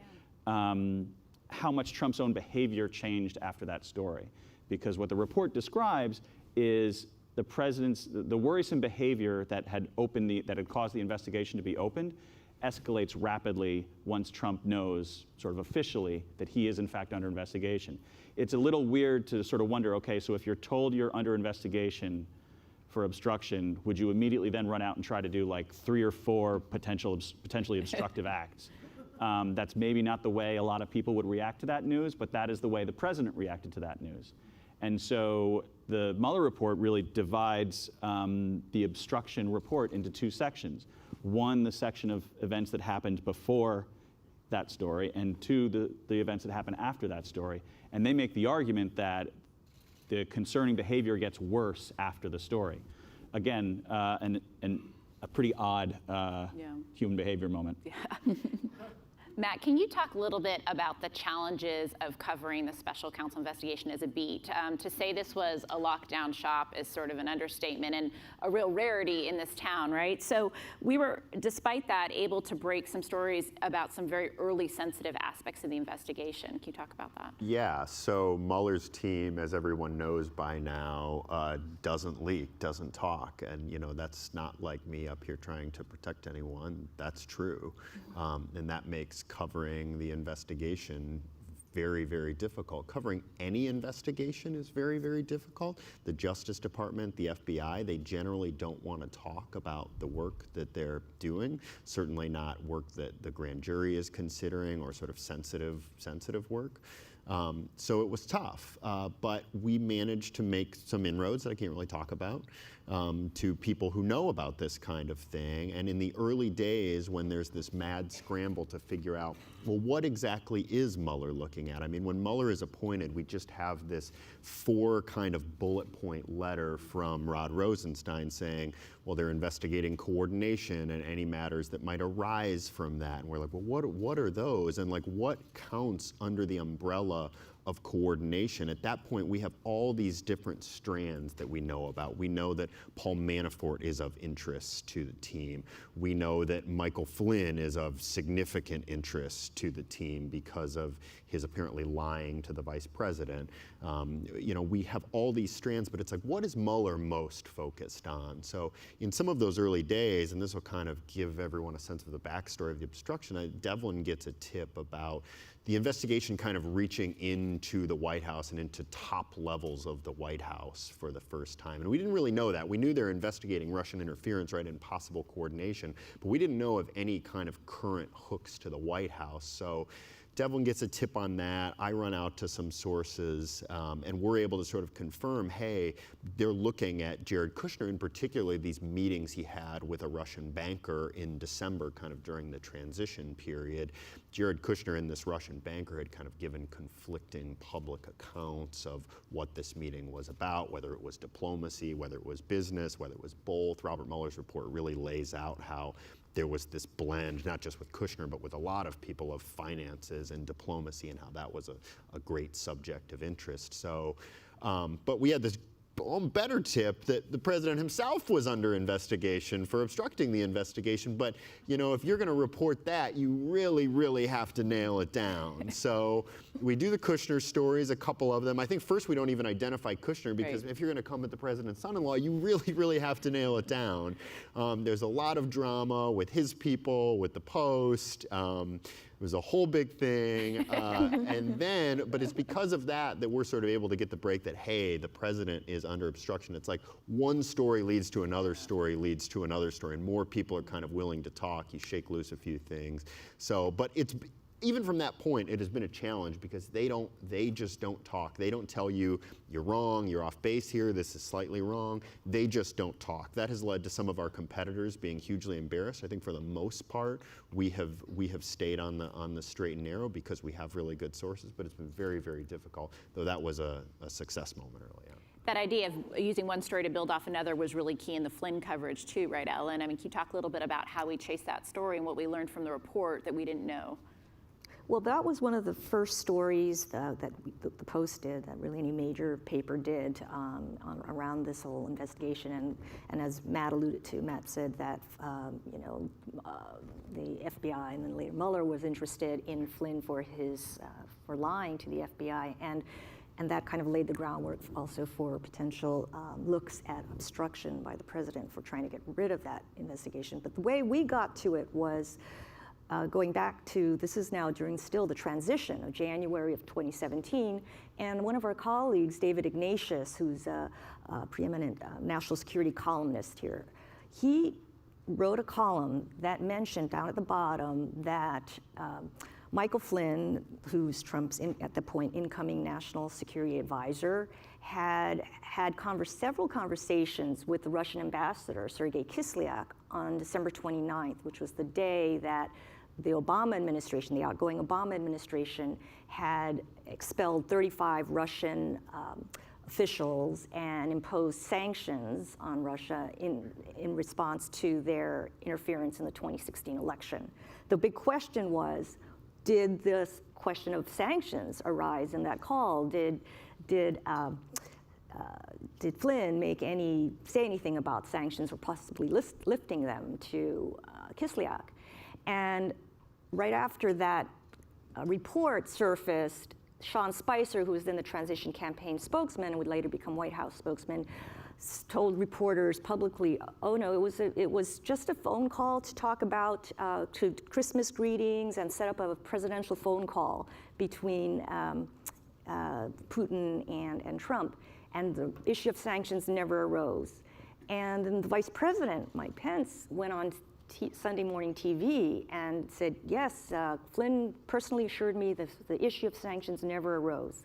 how much Trump's own behavior changed after that story. Because what the report describes is the president's, the worrisome behavior that had caused the investigation to be opened escalates rapidly once Trump knows, sort of officially, that he is in fact under investigation. It's a little weird to sort of wonder, okay, so if you're told you're under investigation for obstruction, would you immediately then run out and try to do like 3 or 4 potentially obstructive acts? That's maybe not the way a lot of people would react to that news, but that is the way the president reacted to that news. And so the Mueller report really divides the obstruction report into 2 sections. 1, the section of events that happened before that story, and 2, the events that happened after that story. And they make the argument that the concerning behavior gets worse after the story. Again, a pretty odd human behavior moment.
Yeah. Matt, can you talk a little bit about the challenges of covering the special counsel investigation as a beat? To say this was a lockdown shop is sort of an understatement and a real rarity in this town, right? So we were, despite that, able to break some stories about some very early sensitive aspects of the investigation. Can you talk about that?
Yeah, so Mueller's team, as everyone knows by now, doesn't leak, doesn't talk. And, you know, that's not like me up here trying to protect anyone. That's true. And that makes covering the investigation very, very difficult. Covering any investigation is very, very difficult. The Justice Department, the FBI, they generally don't want to talk about the work that they're doing, certainly not work that the grand jury is considering or sort of sensitive work. So it was tough, but we managed to make some inroads that I can't really talk about to people who know about this kind of thing. And in the early days, when there's this mad scramble to figure out, well, what exactly is Mueller looking at? I mean, when Mueller is appointed, we just have this 4 kind of bullet point letter from Rod Rosenstein saying, well, they're investigating coordination and any matters that might arise from that. And we're like, well, what are those? And like, what counts under the umbrella of coordination? At that point, we have all these different strands that we know about. We know that Paul Manafort is of interest to the team. We know that Michael Flynn is of significant interest to the team because of his apparently lying to the vice president. You know, we have all these strands, but it's like, what is Mueller most focused on? So in some of those early days, and this will kind of give everyone a sense of the backstory of the obstruction, Devlin gets a tip about the investigation kind of reaching into the White House and into top levels of the White House for the first time. And we didn't really know that. We knew they're investigating Russian interference, right, and possible coordination, but we didn't know of any kind of current hooks to the White House. So Devlin gets a tip on that. I run out to some sources, and we're able to sort of confirm, hey, they're looking at Jared Kushner, in particular, these meetings he had with a Russian banker in December, kind of during the transition period. Jared Kushner and this Russian banker had kind of given conflicting public accounts of what this meeting was about, whether it was diplomacy, whether it was business, whether it was both. Robert Mueller's report really lays out how there was this blend, not just with Kushner, but with a lot of people, of finances and diplomacy, and how that was a great subject of interest. So, but we had this better tip that the president himself was under investigation for obstructing the investigation. But, you know, if you're going to report that, you really, really have to nail it down. So we do the Kushner stories, a couple of them. I think first we don't even identify Kushner, because if you're going to come at the president's son-in-law, you really, really have to nail it down. There's a lot of drama with his people, with the Post. It was a whole big thing. And then, but it's because of that that we're sort of able to get the break that, hey, the president is under obstruction. It's like one story leads to another story leads to another story, and more people are kind of willing to talk. You shake loose a few things. So, but it's, even from that point, it has been a challenge, because they just don't talk. They don't tell you, you're wrong, you're off base here, this is slightly wrong. They just don't talk. That has led to some of our competitors being hugely embarrassed. I think for the most part, we have stayed on the straight and narrow because we have really good sources, but it's been very, very difficult, though that was a success moment early on.
That idea of using one story to build off another was really key in the Flynn coverage too, right, Ellen? I mean, can you talk a little bit about how we chased that story and what we learned from the report that we didn't know?
Well, that was one of the first stories that the Post did, that really any major paper did around this whole investigation. And as Matt alluded to, Matt said that you know, the FBI and then later Mueller was interested in Flynn for lying to the FBI, and that kind of laid the groundwork also for potential looks at obstruction by the president for trying to get rid of that investigation. But the way we got to it was going back to, this is now during still the transition of January of 2017, and one of our colleagues, David Ignatius, who's a preeminent national security columnist here, he wrote a column that mentioned down at the bottom that Michael Flynn, who's Trump's at the point incoming national security advisor, had several conversations with the Russian ambassador, Sergei Kislyak, on December 29th, which was the day that the Obama administration, the outgoing Obama administration, had expelled 35 Russian officials and imposed sanctions on Russia in response to their interference in the 2016 election. The big question was, did this question of sanctions arise in that call? Did Flynn say anything about sanctions or possibly lifting them to Kislyak? And right after that report surfaced, Sean Spicer, who was then the transition campaign spokesman and would later become White House spokesman, told reporters publicly, oh no, it was just a phone call to talk about to Christmas greetings and set up a presidential phone call between Putin and Trump. And the issue of sanctions never arose. And then the Vice President, Mike Pence, went on Sunday morning TV and said, yes, Flynn personally assured me that the issue of sanctions never arose.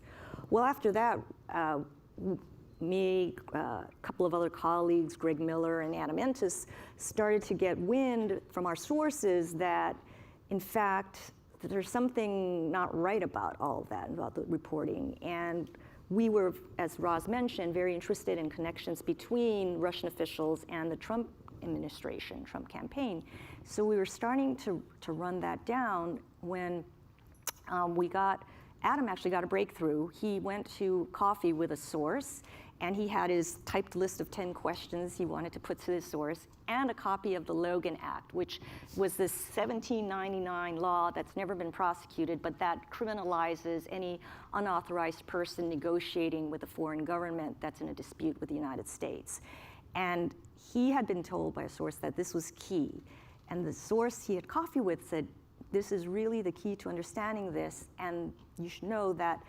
Well, after that, me, a couple of other colleagues, Greg Mueller and Adam Entis, started to get wind from our sources that, in fact, there's something not right about all of that, about the reporting. And we were, as Roz mentioned, very interested in connections between Russian officials and the Trump administration, Trump campaign. So we were starting to run that down when Adam actually got a breakthrough. He went to coffee with a source, and he had his typed list of 10 questions he wanted to put to the source, and a copy of the Logan Act, which was this 1799 law that's never been prosecuted, but that criminalizes any unauthorized person negotiating with a foreign government that's in a dispute with the United States. And he had been told by a source that this was key. And the source he had coffee with said, this is really the key to understanding this, and you should know that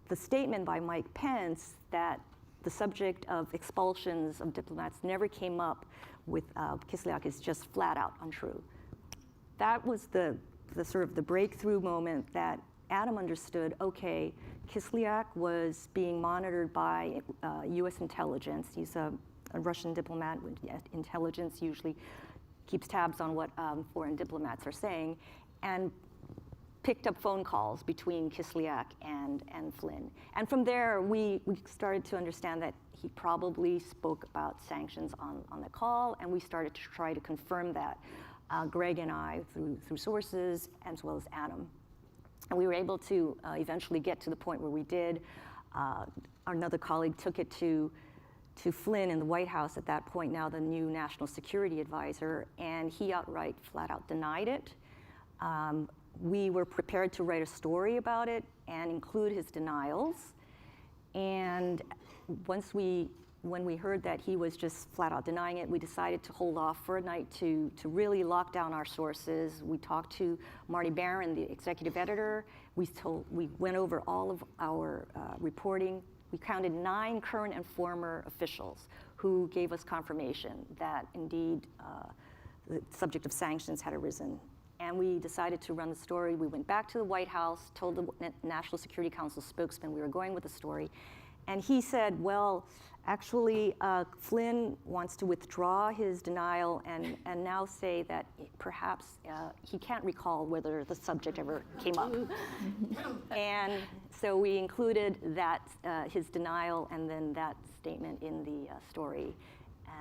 the statement by Mike Pence that the subject of expulsions of diplomats never came up with Kislyak is just flat out untrue. That was the sort of the breakthrough moment that Adam understood, okay, Kislyak was being monitored by US intelligence. He's a Russian diplomat with intelligence, usually keeps tabs on what foreign diplomats are saying, and picked up phone calls between Kislyak and Flynn. And from there, we started to understand that he probably spoke about sanctions on the call, and we started to try to confirm that, Greg and I, through sources, as well as Adam. And we were able to eventually get to the point where we did. Another colleague took it to Flynn in the White House at that point, now the new national security advisor, and he outright, flat out denied it. We were prepared to write a story about it and include his denials. And when we heard that he was just flat out denying it, we decided to hold off for a night to really lock down our sources. We talked to Marty Barron, the executive editor. We went over all of our reporting. We counted 9 current and former officials who gave us confirmation that indeed the subject of sanctions had arisen. And we decided to run the story. We went back to the White House, told the National Security Council spokesman we were going with the story. And he said, well, actually, Flynn wants to withdraw his denial and now say that perhaps he can't recall whether the subject ever came up. And so we included that, his denial and then that statement in the story.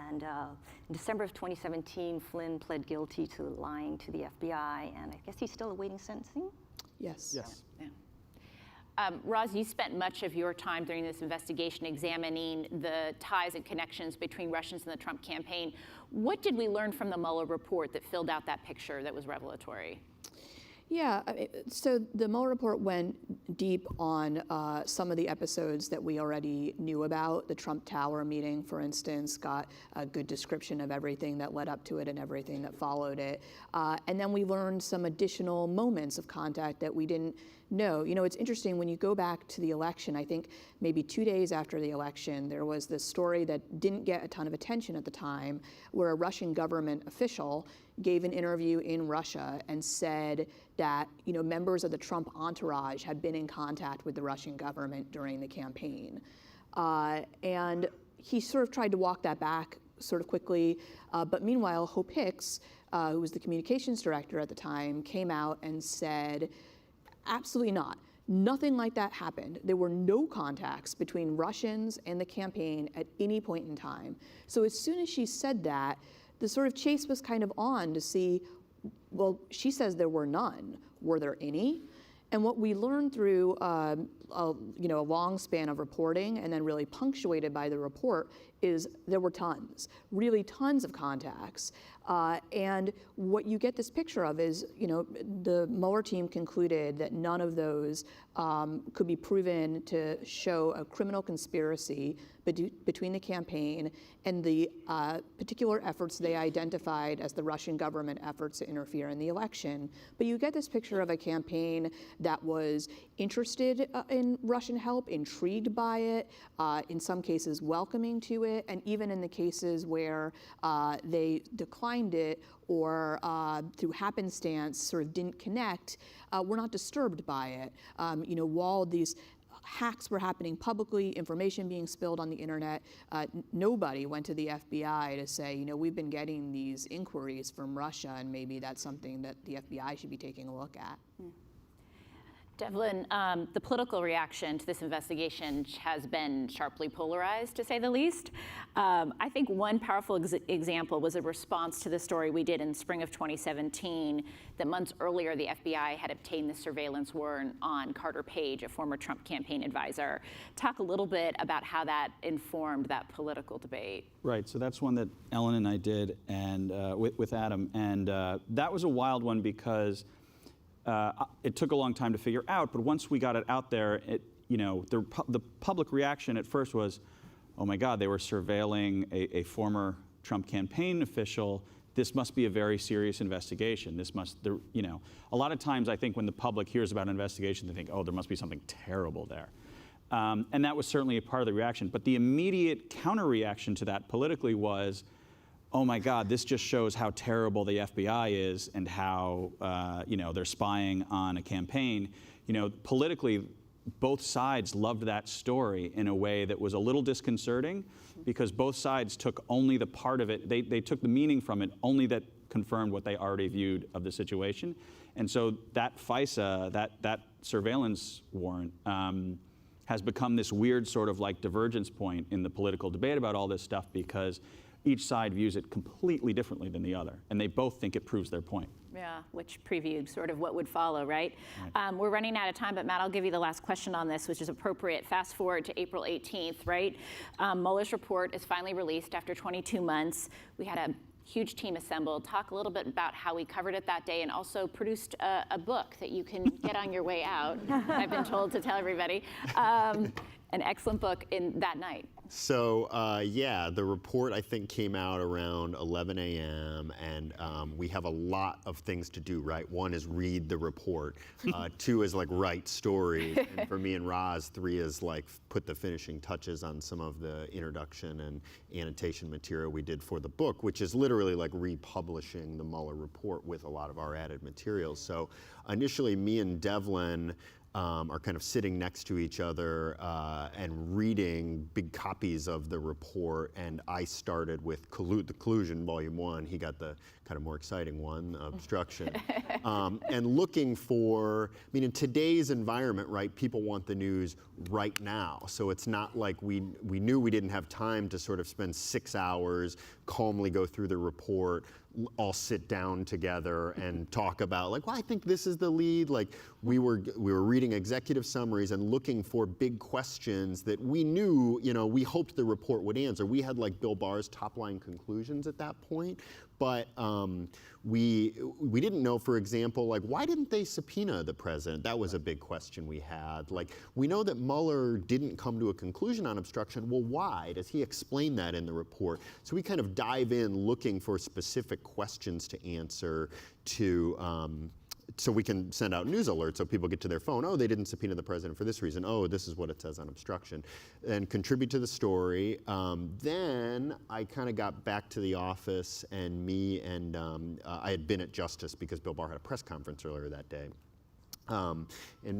And in December of 2017, Flynn pled guilty to lying to the FBI, and I guess he's still awaiting sentencing?
Yes.
Yes.
Yeah. Roz, you spent much of your time during this investigation examining the ties and connections between Russians and the Trump campaign. What did we learn from the Mueller report that filled out that picture that was revelatory?
Yeah, so the Mueller report went deep on some of the episodes that we already knew about. The Trump Tower meeting, for instance, got a good description of everything that led up to it and everything that followed it. And then we learned some additional moments of contact that we didn't know. You know, it's interesting, when you go back to the election, I think maybe 2 days after the election, there was this story that didn't get a ton of attention at the time, where a Russian government official gave an interview in Russia and said that, you know, members of the Trump entourage had been in contact with the Russian government during the campaign. And he sort of tried to walk that back sort of quickly, but meanwhile, Hope Hicks, who was the communications director at the time, came out and said, absolutely not. Nothing like that happened. There were no contacts between Russians and the campaign at any point in time. So as soon as she said that, the sort of chase was kind of on to see, well, she says there were none. Were there any? And what we learned through a long span of reporting and then really punctuated by the report is there were tons, really tons of contacts. And what you get this picture of is, the Mueller team concluded that none of those could be proven to show a criminal conspiracy between the campaign and the particular efforts they identified as the Russian government efforts to interfere in the election. But you get this picture of a campaign that was interested in Russian help, intrigued by it, in some cases welcoming to it, and even in the cases where they declined it or through happenstance sort of didn't connect, were not disturbed by it. While these hacks were happening publicly, information being spilled on the internet, nobody went to the FBI to say, we've been getting these inquiries from Russia, and maybe that's something that the FBI should be taking a look at.
Devlin, the political reaction to this investigation has been sharply polarized, to say the least. I think one powerful example was a response to the story we did in spring of 2017, that months earlier the FBI had obtained the surveillance warrant on Carter Page, a former Trump campaign advisor. Talk a little bit about how that informed that political debate.
Right, so that's one that Ellen and I did, and with Adam, and that was a wild one because it took a long time to figure out, but once we got it out there, the public reaction at first was, oh my God, they were surveilling a former Trump campaign official. This must be a very serious investigation. A lot of times I think when the public hears about an investigation, they think, oh, there must be something terrible there. And that was certainly a part of the reaction. But the immediate counter-reaction to that politically was, oh my God, this just shows how terrible the FBI is and how they're spying on a campaign. Politically, both sides loved that story in a way that was a little disconcerting because both sides took only the part of it, they took the meaning from it only that confirmed what they already viewed of the situation. And so that FISA, that surveillance warrant, has become this weird sort of like divergence point in the political debate about all this stuff because each side views it completely differently than the other, and they both think it proves their point.
Yeah, which previewed sort of what would follow, right? We're running out of time, but Matt, I'll give you the last question on this, which is appropriate. Fast forward to April 18th, right? Mueller's report is finally released after 22 months. We had a huge team assembled. Talk a little bit about how we covered it that day and also produced a book that you can get on your way out, I've been told to tell everybody. An excellent book in that night.
So the report I think came out around 11 a.m. and we have a lot of things to do, right? One is read the report. Two is like write stories. And for me and Roz, three is like put the finishing touches on some of the introduction and annotation material we did for the book, which is literally like republishing the Mueller report with a lot of our added materials. So initially me and Devlin are kind of sitting next to each other and reading big copies of the report. And I started with the Collusion, Volume 1. He got the kind of more exciting one, Obstruction. And looking for, in today's environment, right, people want the news right now. So it's not like we knew we didn't have time to sort of spend 6 hours, calmly go through the report, all sit down together and talk about like, well, I think this is the lead. Like we were reading executive summaries and looking for big questions that we knew, we hoped the report would answer. We had like Bill Barr's top line conclusions at that point, but we didn't know, for example, like why didn't they subpoena the president? That was a big question we had. Like we know that Mueller didn't come to a conclusion on obstruction. Well, why? Does he explain that in the report? So we kind of dive in looking for specific questions to answer to so we can send out news alerts so people get to their phone, oh, they didn't subpoena the president for this reason, oh, this is what it says on obstruction, and contribute to the story. Then I kind of got back to the office and me and I had been at Justice because Bill Barr had a press conference earlier that day. And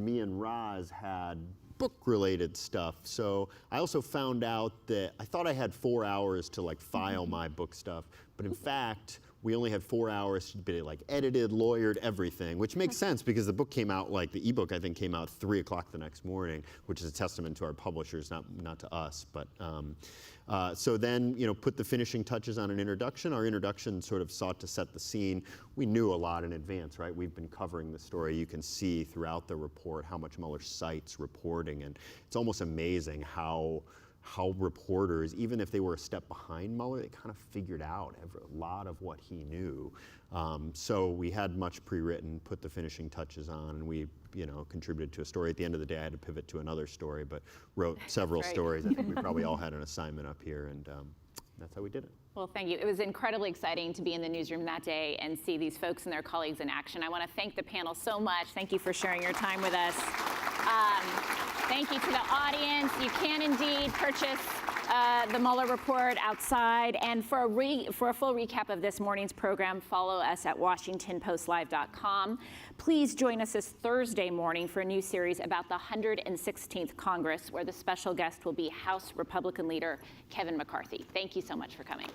me and Roz had book-related stuff. So I also found out that I thought I had 4 hours to like file my book stuff, but in fact, we only had 4 hours to be like edited, lawyered, everything, which makes sense because the book came out, like the ebook I think came out 3 o'clock the next morning, which is a testament to our publishers, not to us. But so then, put the finishing touches on an introduction. Our introduction sort of sought to set the scene. We knew a lot in advance, right? We've been covering the story. You can see throughout the report how much Mueller cites reporting, and it's almost amazing how reporters, even if they were a step behind Mueller, they kind of figured out a lot of what he knew. So we had much pre-written, put the finishing touches on, and we contributed to a story. At the end of the day, I had to pivot to another story, but wrote several stories. I think we probably all had an assignment up here, and that's how we did it.
Well, thank you. It was incredibly exciting to be in the newsroom that day and see these folks and their colleagues in action. I want to thank the panel so much. Thank you for sharing your time with us. Thank you to the audience. You can indeed purchase the Mueller report outside. And for a full recap of this morning's program, follow us at WashingtonPostLive.com. Please join us this Thursday morning for a new series about the 116th Congress, where the special guest will be House Republican leader Kevin McCarthy. Thank you so much for coming.